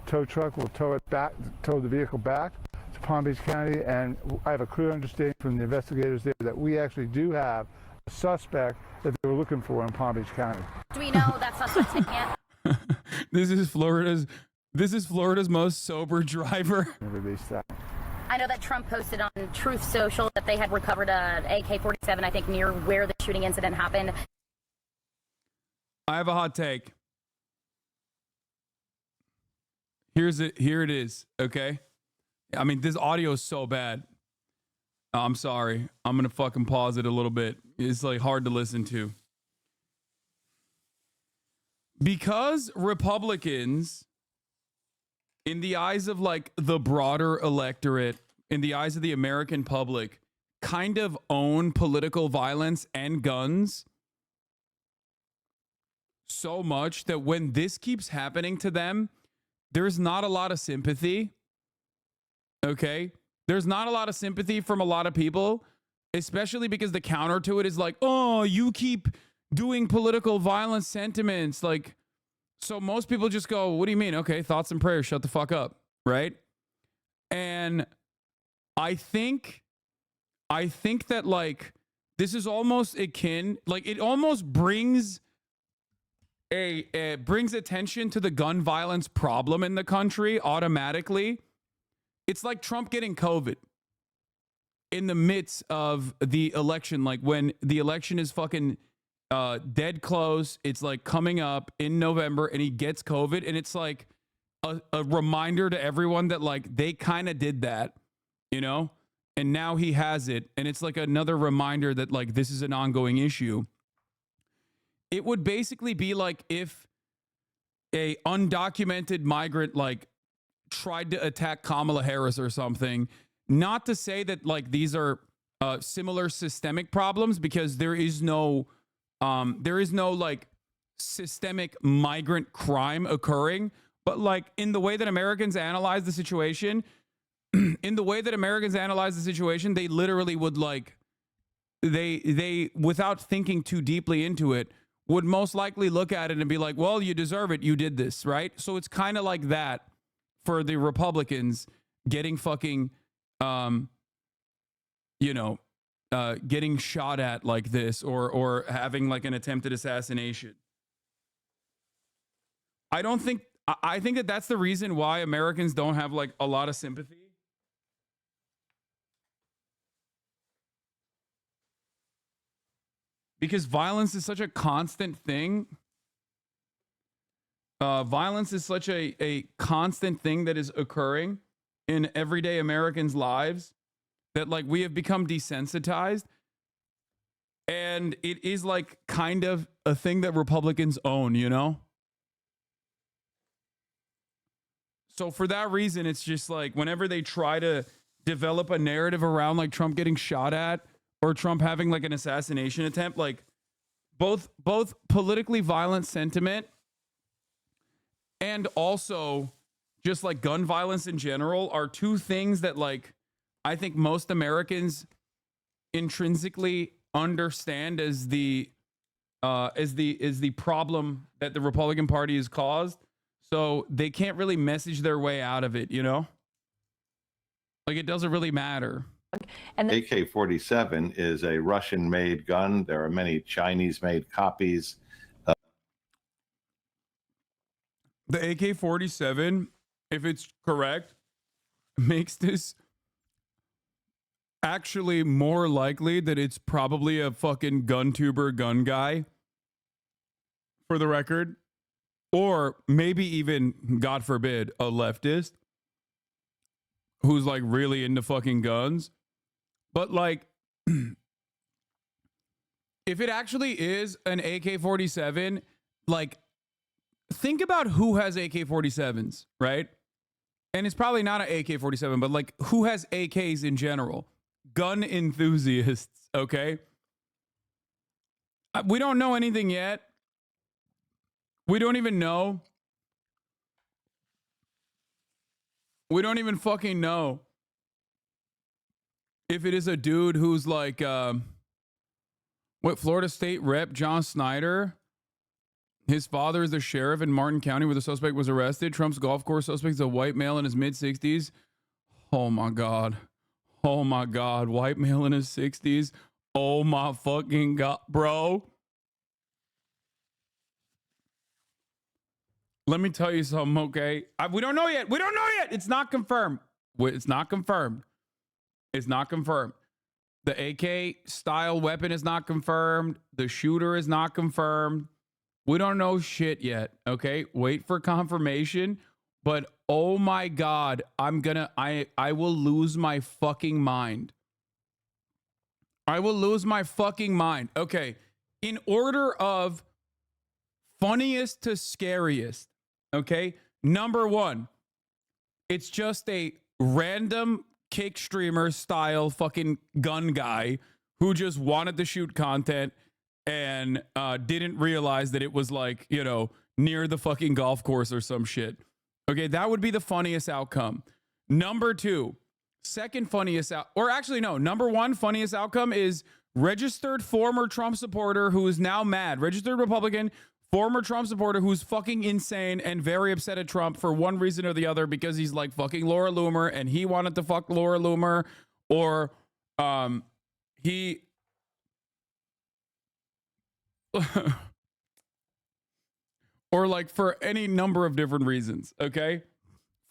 tow truck will tow the vehicle back to Palm Beach County, and I have a clear understanding from the investigators there that we actually do have a suspect that they were looking for in Palm Beach County. Do we know that suspect's in yet? This is Florida's most sober driver. Release that. I know that Trump posted on Truth Social that they had recovered an AK-47, I think, near where the shooting incident happened. I have a hot take. Here it is, okay? I mean, this audio is so bad. I'm sorry. I'm going to fucking pause it a little bit. It's like hard to listen to. Because Republicans, in the eyes of like the broader electorate, in the eyes of the American public, kind of own political violence and guns so much that when this keeps happening to them, there's not a lot of sympathy. Okay? There's not a lot of sympathy from a lot of people, especially because the counter to it is like, oh, you keep doing political violence sentiments. Like, so most people just go, what do you mean? Okay, thoughts and prayers, shut the fuck up. Right? And I think that like, this is almost akin, like it almost brings brings attention to the gun violence problem in the country automatically. It's like Trump getting COVID in the midst of the election. Like when the election is fucking dead close, it's like coming up in November and he gets COVID. And it's like a reminder to everyone that like they kind of did that, you know, and now he has it. And it's like another reminder that like this is an ongoing issue. It would basically be like if a undocumented migrant like tried to attack Kamala Harris or something. Not to say that like these are similar systemic problems, because there is no like systemic migrant crime occurring, but like in the way that Americans analyze the situation, they literally would like they without thinking too deeply into it would most likely look at it and be like, well, you deserve it. You did this, right? So it's kind of like that for the Republicans getting fucking, getting shot at like this or having like an attempted assassination. I don't think I think that that's the reason why Americans don't have like a lot of sympathy. Because violence is such a constant thing. Violence is such a constant thing that is occurring in everyday Americans' lives that like we have become desensitized. And it is like kind of a thing that Republicans own, you know? So for that reason, it's just like whenever they try to develop a narrative around like Trump getting shot at or Trump having like an assassination attempt, like both politically violent sentiment and also just like gun violence in general are two things that like I think most Americans intrinsically understand as the problem that the Republican Party has caused. So they can't really message their way out of it, you know? Like it doesn't really matter. And AK-47 is a Russian-made gun. There are many Chinese-made copies. The AK-47, if it's correct, makes this actually more likely that it's probably a fucking gun tuber gun guy, for the record, or maybe even, God forbid, a leftist who's like really into fucking guns. But like, if it actually is an AK-47, like, think about who has AK-47s, right? And it's probably not an AK-47, but like who has AKs in general? Gun enthusiasts, okay? We don't know anything yet. We don't even know. We don't even fucking know if it is a dude who's like, what, Florida State Rep John Snyder? His father is the sheriff in Martin County where the suspect was arrested. Trump's golf course suspect is a white male in his mid-60s. Oh my God. Oh my God. White male in his 60s. Oh my fucking God, bro. Let me tell you something, okay? We don't know yet. We don't know yet. It's not confirmed. It's not confirmed. It's not confirmed. The AK style weapon is not confirmed. The shooter is not confirmed. We don't know shit yet, okay? Wait for confirmation. But oh my God, I will lose my fucking mind. I will lose my fucking mind. Okay, in order of funniest to scariest, okay? Number one, it's just a random kick streamer style fucking gun guy who just wanted to shoot content and didn't realize that it was like, you know, near the fucking golf course or some shit. Okay, that would be the funniest outcome. Number two, second funniest or actually no, number one funniest outcome is registered former Trump supporter who is now mad. Registered Republican, former Trump supporter who's fucking insane and very upset at Trump for one reason or the other because he's like fucking Laura Loomer and he wanted to fuck Laura Loomer, or he or like for any number of different reasons, okay?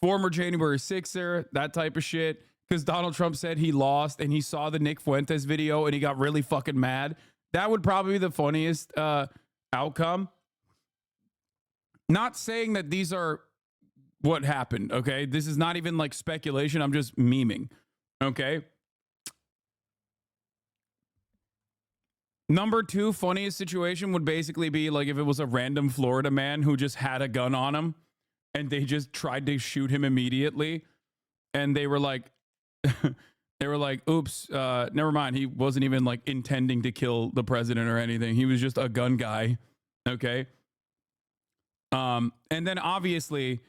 Former January 6er, that type of shit, because Donald Trump said he lost and he saw the Nick Fuentes video and he got really fucking mad. That would probably be the funniest outcome. Not saying that these are what happened, okay? This is not even like speculation. I'm just memeing, okay? Number two funniest situation would basically be like if it was a random Florida man who just had a gun on him and they just tried to shoot him immediately. And they were like, oops, never mind. He wasn't even like intending to kill the president or anything. He was just a gun guy. Okay. And then obviously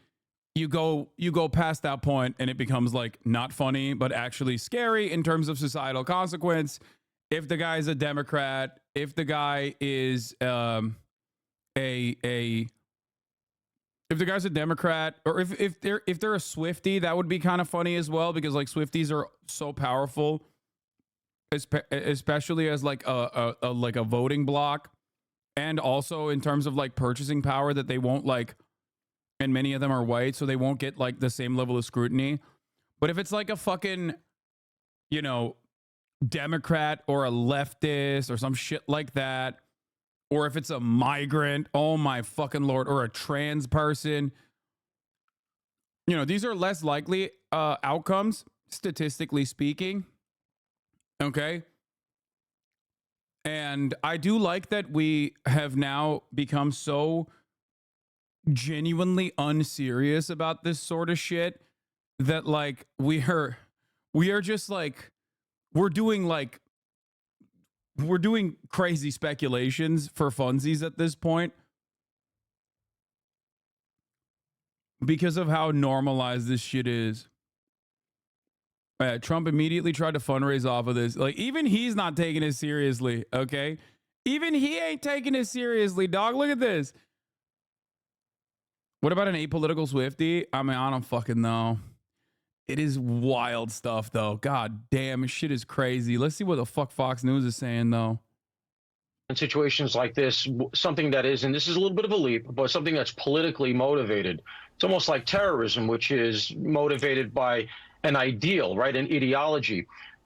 you go past that point and it becomes like not funny, but actually scary in terms of societal consequence. If the guy's a Democrat, if the guy is if the guy's a Democrat, or if they're a Swiftie, that would be kind of funny as well, because like Swifties are so powerful, especially as like a voting block, and also in terms of like purchasing power, that they won't like and many of them are white, so they won't get like the same level of scrutiny. But if it's like a fucking, you know, Democrat or a leftist or some shit like that, or if it's a migrant, oh my fucking Lord, or a trans person, you know, these are less likely outcomes, statistically speaking. Okay. And I do like that we have now become so genuinely unserious about this sort of shit that like we are just like we're doing crazy speculations for funsies at this point because of how normalized this shit is. Trump immediately tried to fundraise off of this. Like, even he's not taking it seriously, okay? Even he ain't taking it seriously, dog. Look at this. What about an apolitical Swiftie? I mean, I don't fucking know. It is wild stuff, though. God damn, shit is crazy. Let's see what the fuck Fox News is saying, though. In situations like this, something that is, and this is a little bit of a leap, but something that's politically motivated. It's almost like terrorism, which is motivated by an ideal, right? An ideology.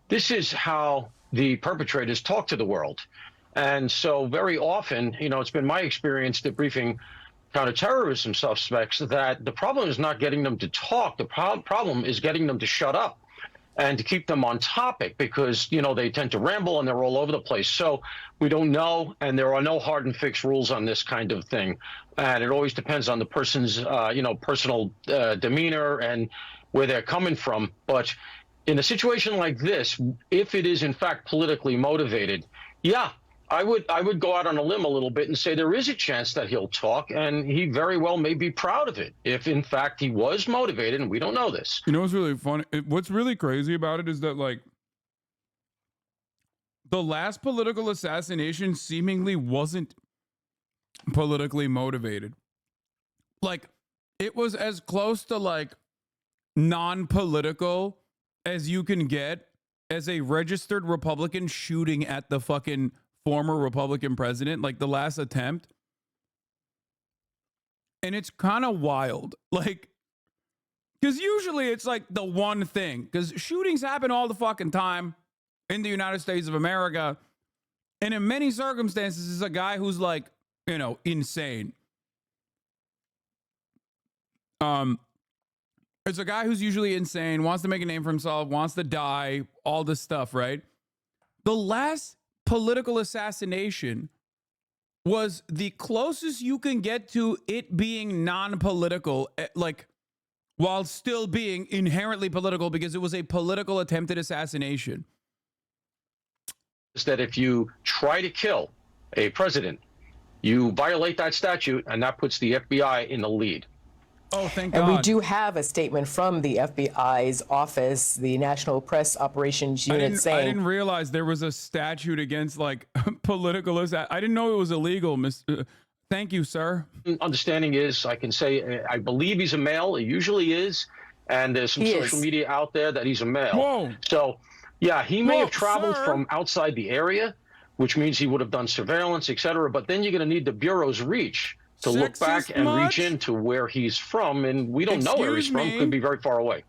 This is how the perpetrators talk to the world. And so very often, you know, it's been my experience debriefing counterterrorism suspects that the problem is not getting them to talk. The problem is getting them to shut up and to keep them on topic, because, you know, they tend to ramble and they're all over the place. So we don't know, and there are no hard and fixed rules on this kind of thing. And it always depends on the person's, you know, personal demeanor and where they're coming from. But in a situation like this, if it is in fact politically motivated, yeah, I would go out on a limb a little bit and say there is a chance that he'll talk, and he very well may be proud of it if in fact he was motivated, and we don't know this. You know what's really funny? What's really crazy about it is that, like, the last political assassination seemingly wasn't politically motivated. Like, it was as close to like non-political as you can get as a registered Republican shooting at the fucking former Republican president, like the last attempt. And it's kind of wild. Like, because usually it's like the one thing, because shootings happen all the fucking time in the United States of America. And in many circumstances, it's a guy who's like, you know, insane. It's a guy who's usually insane, wants to make a name for himself, wants to die, all this stuff, right? The last political assassination was the closest you can get to it being non-political, like, while still being inherently political, because it was a political attempted assassination. Is that if you try to kill a president, you violate that statute, and that puts the FBI in the lead. Oh, thank God. And we do have a statement from the FBI's office, the National Press Operations Unit, saying... I didn't realize there was a statute against, like, political... I didn't know it was illegal, Thank you, sir. Understanding is, I can say, I believe he's a male. He usually is. And there's some social media out there that he's a male. Whoa. So, yeah, he may have traveled from outside the area, which means he would have done surveillance, et cetera. But then you're going to need the Bureau's reach to look back and reach into where he's from, and we don't know where he's from. Could be very far away.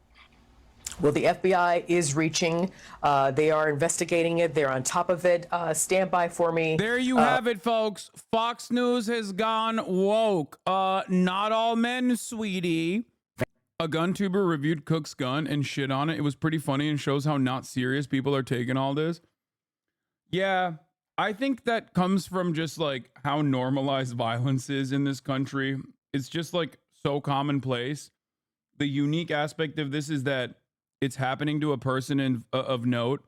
Well, the FBI is reaching. They are investigating it. They're on top of it. Stand by for me. There you have it, folks. Fox News has gone woke. Not all men, sweetie. A gun tuber reviewed Cook's gun and shit on it. It was pretty funny and shows how not serious people are taking all this. Yeah. I think that comes from just like how normalized violence is in this country. It's just like so commonplace. The unique aspect of this is that it's happening to a person of note,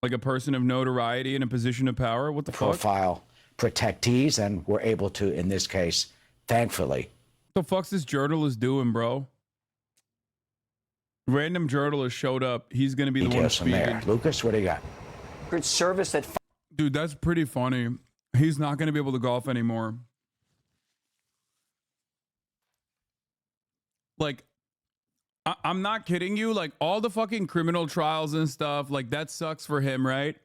like a person of notoriety in a position of power. What the profile protectees, and we're able to, in this case, thankfully. What the fuck's this journalist doing, bro? Random journalist showed up. He's going to be the one speaking. Lucas, what do you got? Good service at... Dude, that's pretty funny. He's not going to be able to golf anymore. Like, I'm not kidding you. Like, all the fucking criminal trials and stuff, like, that sucks for him, right?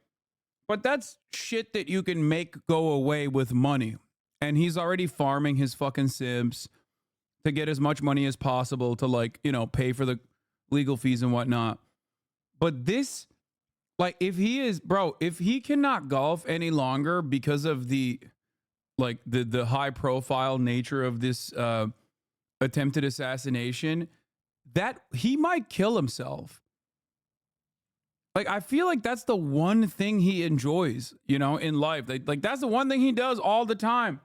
But that's shit that you can make go away with money. And he's already farming his fucking Sims. to get as much money as possible to, like, you know, pay for the legal fees and whatnot. But this, like, if he cannot golf any longer because of the high profile nature of this attempted assassination, that he might kill himself. Like, I feel like that's the one thing he enjoys, you know, in life. Like that's the one thing he does all the time.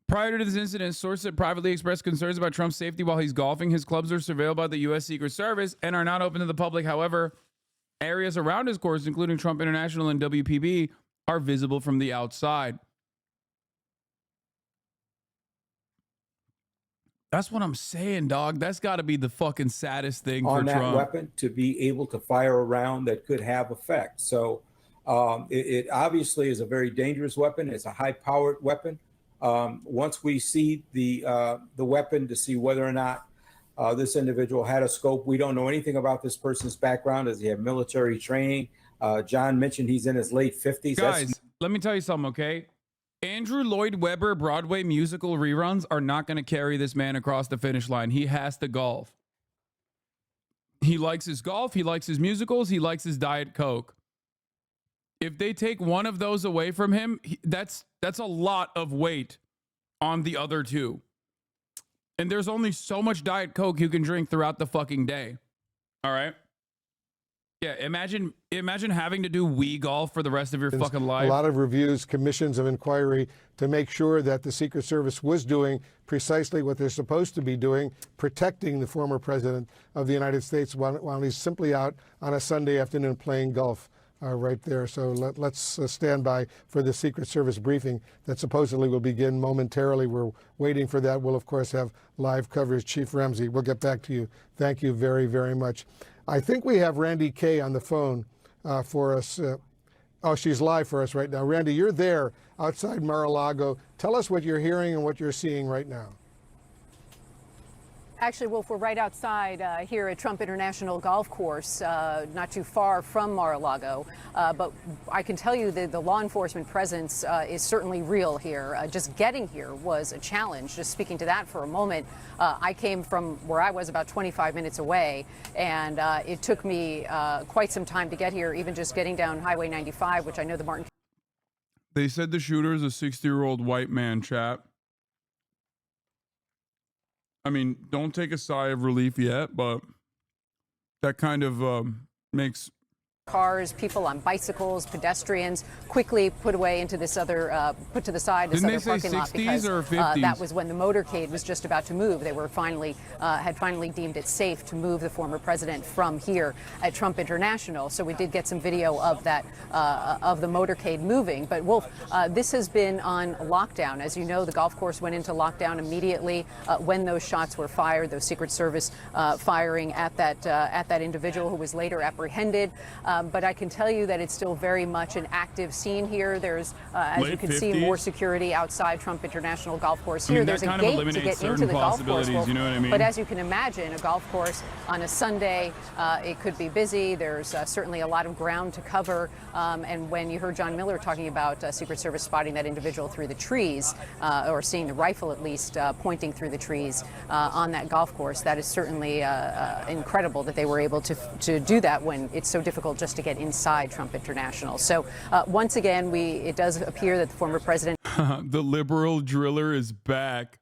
Prior to this incident, sources have privately expressed concerns about Trump's safety while he's golfing. His clubs are surveilled by the U.S. Secret Service and are not open to the public. However, areas around his course, including Trump International and WPB, are visible from the outside. That's what I'm saying, dog. That's got to be the fucking saddest thing on for that Trump. weapon to be able to fire a round that could have effect. So it obviously is a very dangerous weapon. It's a high-powered weapon. Once we see the weapon to see whether or not this individual had a scope, we don't know anything about this person's background. Does he have military training? John mentioned he's in his late 50s. Guys, let me tell you something, okay? Andrew Lloyd Webber Broadway musical reruns are not going to carry this man across the finish line. He has to golf. He likes his golf. He likes his musicals. He likes his Diet Coke. If they take one of those away from him, that's a lot of weight on the other two. And there's only so much Diet Coke you can drink throughout the fucking day. All right? Yeah, imagine having to do Wii golf for the rest of your fucking life. A lot of reviews, commissions of inquiry to make sure that the Secret Service was doing precisely what they're supposed to be doing, protecting the former president of the United States while he's simply out on a Sunday afternoon playing golf right there. So let's stand by for the Secret Service briefing that supposedly will begin momentarily. We're waiting for that. We'll, of course, have live coverage. Chief Ramsey, we'll get back to you. Thank you very, very much. I think we have Randy Kay on the phone for us. Oh, she's live for us right now. Randy, you're there outside Mar-a-Lago. Tell us what you're hearing and what you're seeing right now. Actually, Wolf, we're right outside here at Trump International Golf Course, not too far from Mar-a-Lago. But I can tell you that the law enforcement presence is certainly real here. Just getting here was a challenge. Just speaking to that for a moment, I came from where I was about 25 minutes away, and it took me quite some time to get here, even just getting down Highway 95, which I know the Martin. They said the shooter is a 60-year-old white man, chat. I mean, don't take a sigh of relief yet, but that kind of makes Cars, people on bicycles, pedestrians quickly put away into this other, put to the side, this other parking lot, because that was when the motorcade was just about to move. They were finally, had finally deemed it safe to move the former president from here at Trump International. So we did get some video of that, of the motorcade moving. But Wolf, this has been on lockdown. As you know, the golf course went into lockdown immediately when those shots were fired, those Secret Service firing at that individual who was later apprehended. But I can tell you that it's still very much an active scene here. There's, as you can see, more security outside Trump International Golf Course here. There's a gate to get into the golf course. You know what I mean? But as you can imagine, a golf course on a Sunday, it could be busy. There's certainly a lot of ground to cover. And when you heard John Miller talking about Secret Service spotting that individual through the trees, or seeing the rifle at least pointing through the trees on that golf course, that is certainly incredible that they were able to do that when it's so difficult just to get inside Trump International. So once again, it does appear that the former president. The liberal driller is back.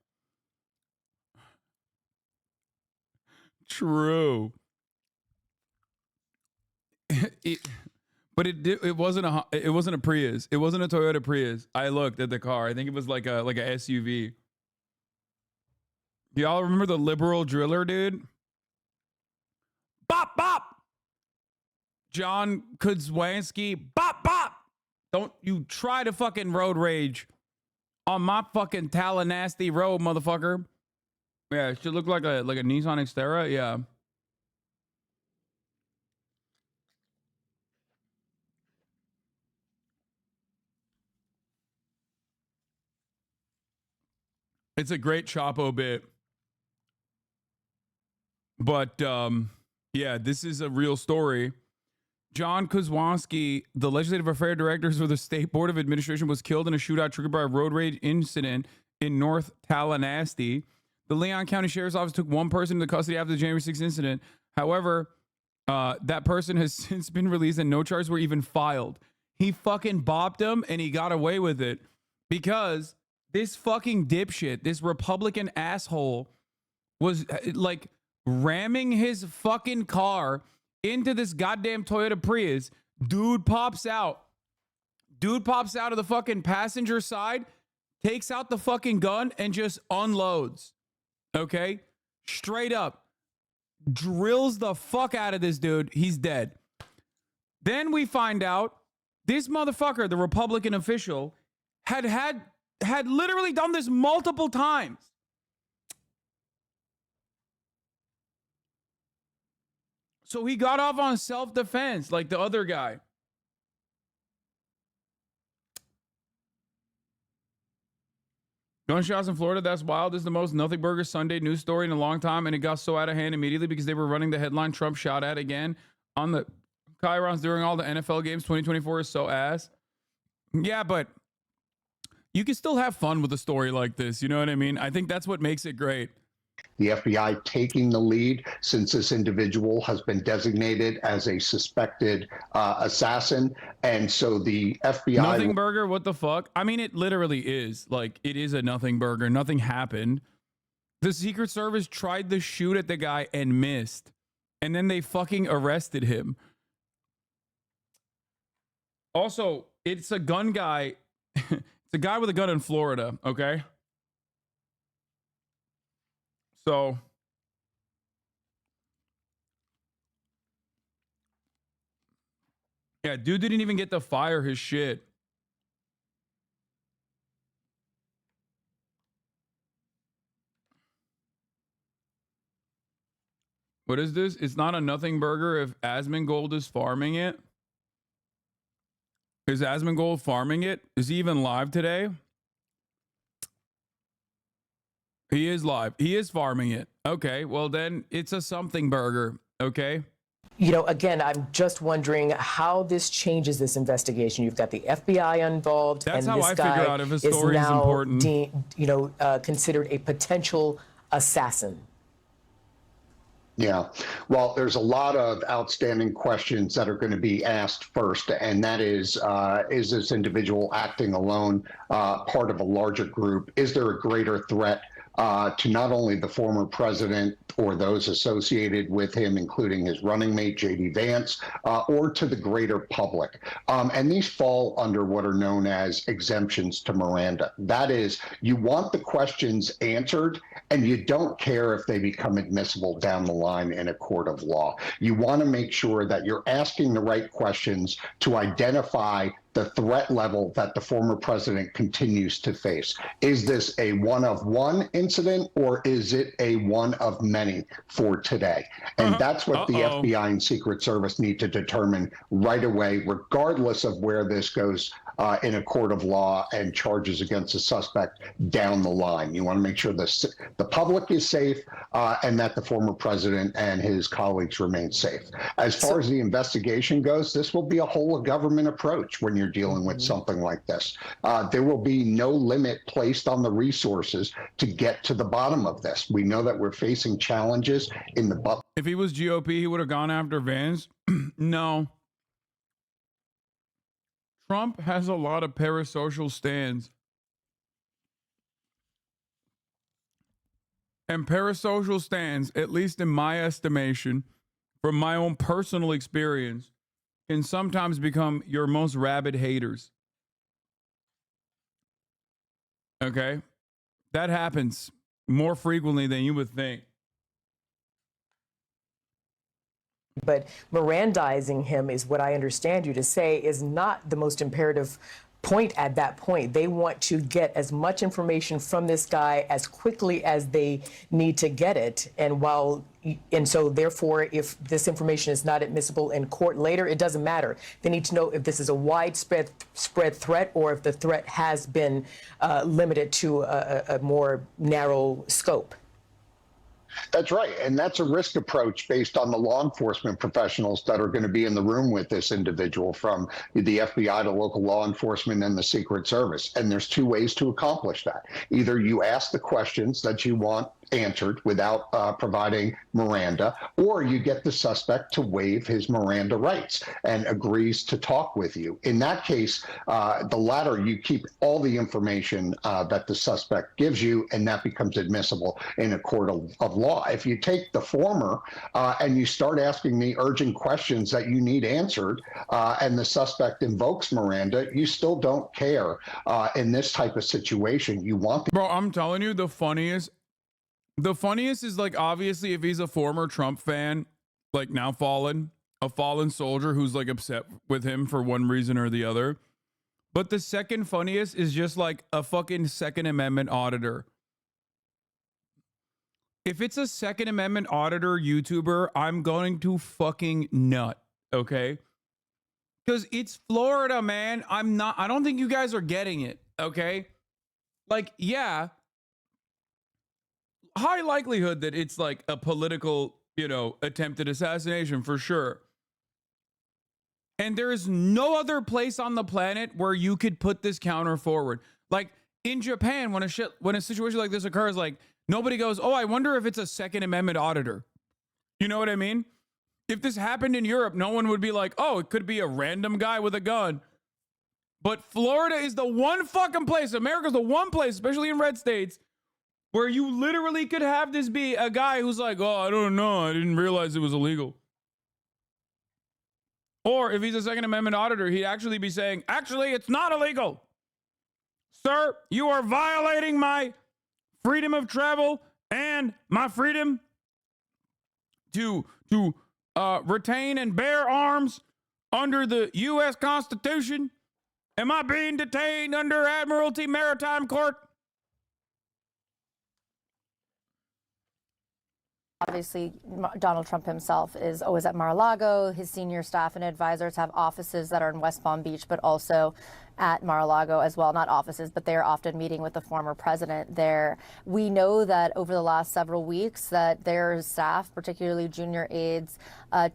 True. But it wasn't a Prius. It wasn't a Toyota Prius. I looked at the car. I think it was like a SUV. Y'all remember the liberal driller, dude? Bop bop. John Kudzwanski, bop bop. Don't you try to fucking road rage on my fucking Tallahassee road, motherfucker. Yeah, it should look like a Nissan Xterra. Yeah. It's a great Chapo bit. But yeah, this is a real story. John Kozłowski, the legislative affairs director for the State Board of Administration, was killed in a shootout triggered by a road rage incident in North Tallahassee. The Leon County Sheriff's Office took one person into custody after the January 6th incident. However, that person has since been released and no charges were even filed. He fucking bopped him and he got away with it because this fucking dipshit, this Republican asshole, was like ramming his fucking car into this goddamn Toyota Prius. Dude pops out of the fucking passenger side, takes out the fucking gun and just unloads. Okay? Straight up. Drills the fuck out of this dude. He's dead. Then we find out this motherfucker, the Republican official, had literally done this multiple times. So he got off on self-defense like the other guy. Gunshots in Florida, that's wild. This is the most Nothing Burger Sunday news story in a long time, and it got so out of hand immediately because they were running the headline Trump shot at again on the chyrons during all the NFL games. 2024 is so ass. Yeah, but you can still have fun with a story like this. You know what I mean? I think that's what makes it great. The FBI taking the lead since this individual has been designated as a suspected assassin. And so the FBI... Nothing burger? What the fuck? I mean, it literally is. Like, it is a nothing burger. Nothing happened. The Secret Service tried to shoot at the guy and missed. And then they fucking arrested him. Also, it's a gun guy. It's a guy with a gun in Florida, okay? So, yeah, dude didn't even get to fire his shit. What is this? It's not a nothing burger if Asmongold is farming it. Is Asmongold farming it? Is he even live today? He is live. He is farming it. Okay, well then it's a something burger. Okay. You know, again, I'm just wondering how this changes this investigation. You've got the FBI involved, That's and how this I guy figure out if a is story is now important. considered a potential assassin. Yeah, well, there's a lot of outstanding questions that are going to be asked first, and that is this individual acting alone, part of a larger group? Is there a greater threat to not only the former president or those associated with him, including his running mate, J.D. Vance, or to the greater public? And these fall under what are known as exemptions to Miranda. That is, you want the questions answered, and you don't care if they become admissible down the line in a court of law. You want to make sure that you're asking the right questions to identify the threat level that the former president continues to face. Is this a one-of-one incident, or is it a one of many for today? And that's what the FBI and Secret Service need to determine right away, regardless of where this goes in a court of law and charges against a suspect down the line. You want to make sure the public is safe and that the former president and his colleagues remain safe. As far as the investigation goes, this will be a whole of government approach when you're dealing with something like this. There will be no limit placed on the resources to get to the bottom of this. We know that we're facing challenges in the... If he was GOP, he would have gone after Vance. No. Trump has a lot of parasocial stands. And parasocial stands, at least in my estimation, from my own personal experience, can sometimes become your most rabid haters. Okay? That happens more frequently than you would think. But Mirandizing him is what I understand you to say is not the most imperative point at that point. They want to get as much information from this guy as quickly as they need to get it. And so therefore, if this information is not admissible in court later, it doesn't matter. They need to know if this is a widespread threat or if the threat has been limited to a more narrow scope. That's right. And that's a risk approach based on the law enforcement professionals that are going to be in the room with this individual, from the FBI to local law enforcement and the Secret Service. And there's two ways to accomplish that. Either you ask the questions that you want answered without providing Miranda, or you get the suspect to waive his Miranda rights and agrees to talk with you. In that case, the latter, you keep all the information that the suspect gives you, and that becomes admissible in a court of law. If you take the former and you start asking me urgent questions that you need answered, and the suspect invokes Miranda, you still don't care in this type of situation. You want the— Bro, I'm telling you, the funniest is, like, obviously if he's a former Trump fan, like now a fallen soldier who's like upset with him for one reason or the other. But the second funniest is just like a fucking Second Amendment auditor. If it's a Second Amendment auditor YouTuber, I'm going to fucking nut, okay? Because it's Florida, man. I don't think you guys are getting it, okay? Like, yeah, high likelihood that it's like a political, attempted assassination for sure. And there is no other place on the planet where you could put this counter forward. Like in Japan, when a situation like this occurs, like nobody goes, "Oh, I wonder if it's a Second Amendment auditor." You know what I mean? If this happened in Europe, no one would be like, "Oh, it could be a random guy with a gun." But Florida is the one fucking place, America's the one place, especially in red states, where you literally could have this be a guy who's like, "Oh, I don't know. I didn't realize it was illegal." Or if he's a Second Amendment auditor, he'd actually be saying, "Actually, it's not illegal. Sir, you are violating my freedom of travel and my freedom to retain and bear arms under the U.S. Constitution. Am I being detained under Admiralty Maritime Court?" Obviously, Donald Trump himself is always at Mar-a-Lago. His senior staff and advisors have offices that are in West Palm Beach, but also at Mar-a-Lago as well. Not offices, but they are often meeting with the former president there. We know that over the last several weeks that there's staff, particularly junior aides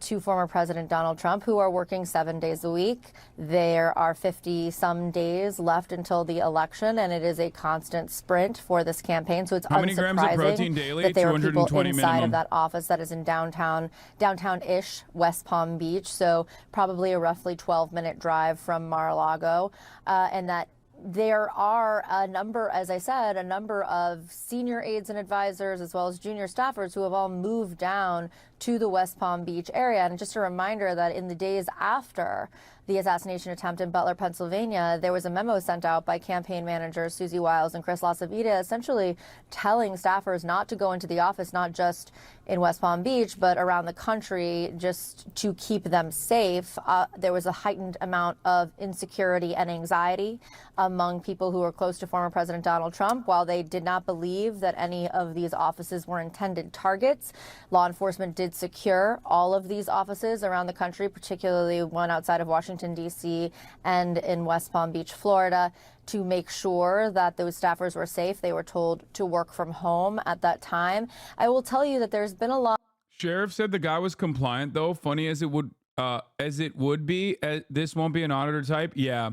to former President Donald Trump, who are working 7 days a week. There are 50-some days left until the election, and it is a constant sprint for this campaign. So it's how many grams of protein daily? That there are people 220 inside minimum. of that office that is in downtown-ish West Palm Beach. So probably a roughly 12-minute drive from Mar-a-Lago. And that there are a number, as I said, a number of senior aides and advisors as well as junior staffers who have all moved down to the West Palm Beach area. And just a reminder that in the days after the assassination attempt in Butler, Pennsylvania, there was a memo sent out by campaign managers Susie Wiles and Chris LaCivita essentially telling staffers not to go into the office, not just in West Palm Beach, but around the country, just to keep them safe. There was a heightened amount of insecurity and anxiety among people who were close to former President Donald Trump. While they did not believe that any of these offices were intended targets, law enforcement did secure all of these offices around the country, particularly one outside of Washington, D.C. and in West Palm Beach, Florida, to make sure that those staffers were safe. They were told to work from home at that time. I will tell you that there's been a lot. Sheriff said the guy was compliant, though. Funny as it would be, this won't be an auditor type. Yeah.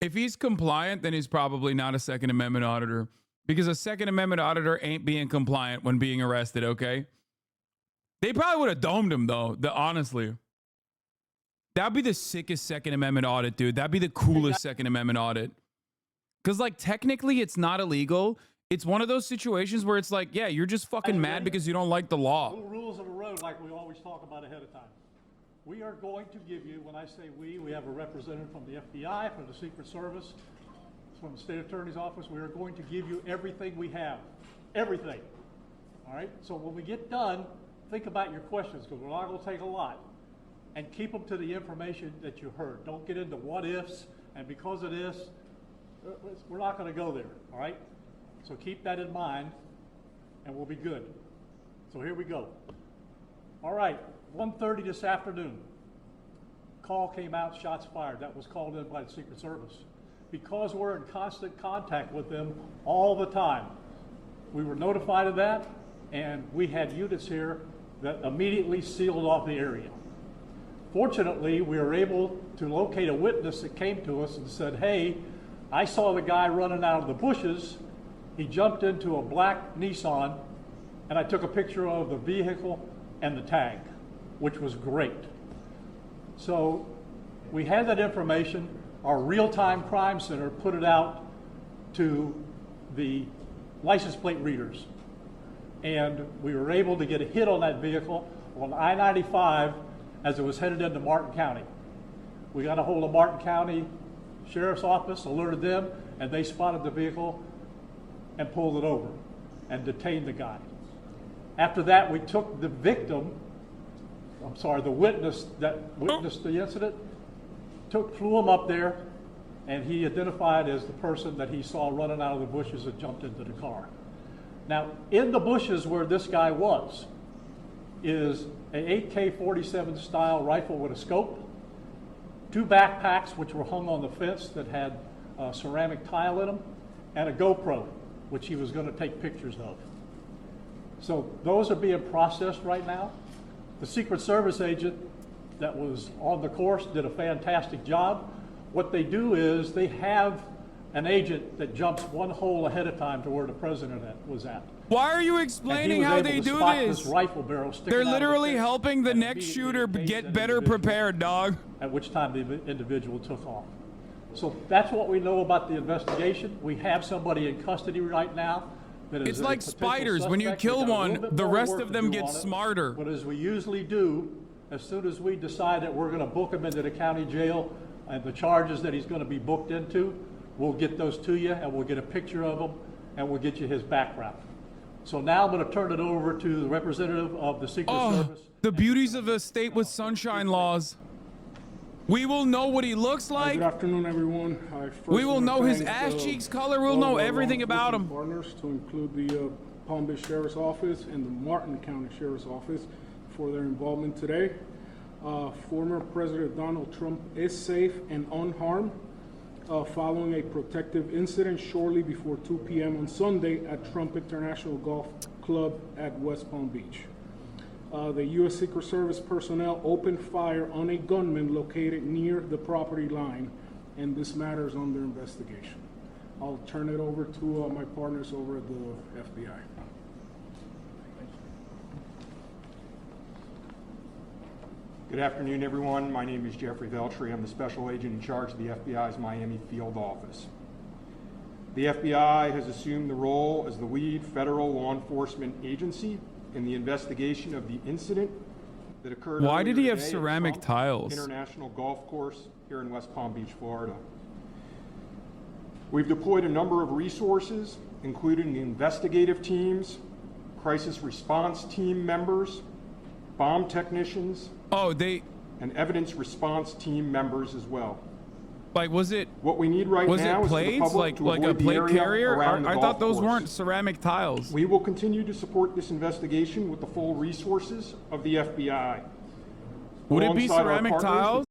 If he's compliant, then he's probably not a Second Amendment auditor, because a Second Amendment auditor ain't being compliant when being arrested, okay? They probably would have domed him, though, honestly. That'd be the sickest Second Amendment audit, dude. That'd be the coolest Second Amendment audit. Because, like, technically it's not illegal. It's one of those situations where it's like, yeah, you're just fucking mad because you don't like the law. No rules of the road like we always talk about ahead of time. We are going to give you, when I say we have a representative from the FBI, from the Secret Service, from the State Attorney's Office. We are going to give you everything we have. Everything. All right? So when we get done, think about your questions, because we're not going to take a lot. And keep them to the information that you heard. Don't get into what ifs, and because of this, we're not going to go there, all right? So keep that in mind, and we'll be good. So here we go. All right, 1:30 this afternoon. Call came out, shots fired. That was called in by the Secret Service. Because we're in constant contact with them all the time, we were notified of that. and we had units here that immediately sealed off the area. Fortunately, we were able to locate a witness that came to us and said, hey, I saw the guy running out of the bushes. He jumped into a black Nissan, and I took a picture of the vehicle and the tag, which was great. So we had that information. Our real-time crime center put it out to the license plate readers. And we were able to get a hit on that vehicle on I-95 as it was headed into Martin County. We got a hold of Martin County Sheriff's Office, alerted them, and they spotted the vehicle and pulled it over and detained the guy. After that, we took the witness that witnessed the incident, flew him up there, and he identified as the person that he saw running out of the bushes and jumped into the car. Now, in the bushes where this guy was is an AK-47 style rifle with a scope, 2 backpacks which were hung on the fence that had ceramic tile in them, and a GoPro, which he was going to take pictures of. So those are being processed right now. The Secret Service agent that was on the course did a fantastic job. What they do is they have an agent that jumps one hole ahead of time to where the president was at. Why are you explaining how they do this? Rifle barrel They're literally helping the next shooter get better prepared, dog. At which time the individual took off. So that's what we know about the investigation. We have somebody in custody right now. It's like spiders. When you kill one, the rest of them get smarter. But as we usually do, as soon as we decide that we're going to book him into the county jail and the charges that he's going to be booked into, we'll get those to you and we'll get a picture of him and we'll get you his background. So now I'm going to turn it over to the representative of the Secret Service. The beauties of a state with sunshine laws. We will know what he looks like. Good afternoon, everyone. We will know his ass cheeks color. We'll know everything about him. Partners, to include the Palm Beach Sheriff's Office and the Martin County Sheriff's Office, for their involvement today. Former President Donald Trump is safe and unharmed following a protective incident shortly before 2 p.m. on Sunday at Trump International Golf Club at West Palm Beach. The U.S. Secret Service personnel opened fire on a gunman located near the property line, and this matter is under investigation. I'll turn it over to my partners over at the FBI. Good afternoon, everyone. My name is Jeffrey Veltri. I'm the special agent in charge of the FBI's Miami field office. The FBI has assumed the role as the lead federal law enforcement agency in the investigation of the incident that occurred. Why did he have today at ceramic Trump tiles? International Golf Course here in West Palm Beach, Florida. We've deployed a number of resources, including investigative teams, crisis response team members, bomb technicians, and evidence response team members as well. Like, was it? What we need right now is for the public like a to avoid the plate area carrier? around the I golf thought those course. weren't ceramic tiles. We will continue to support this investigation with the full resources of the FBI. Would it be Alongside our ceramic partners, tiles?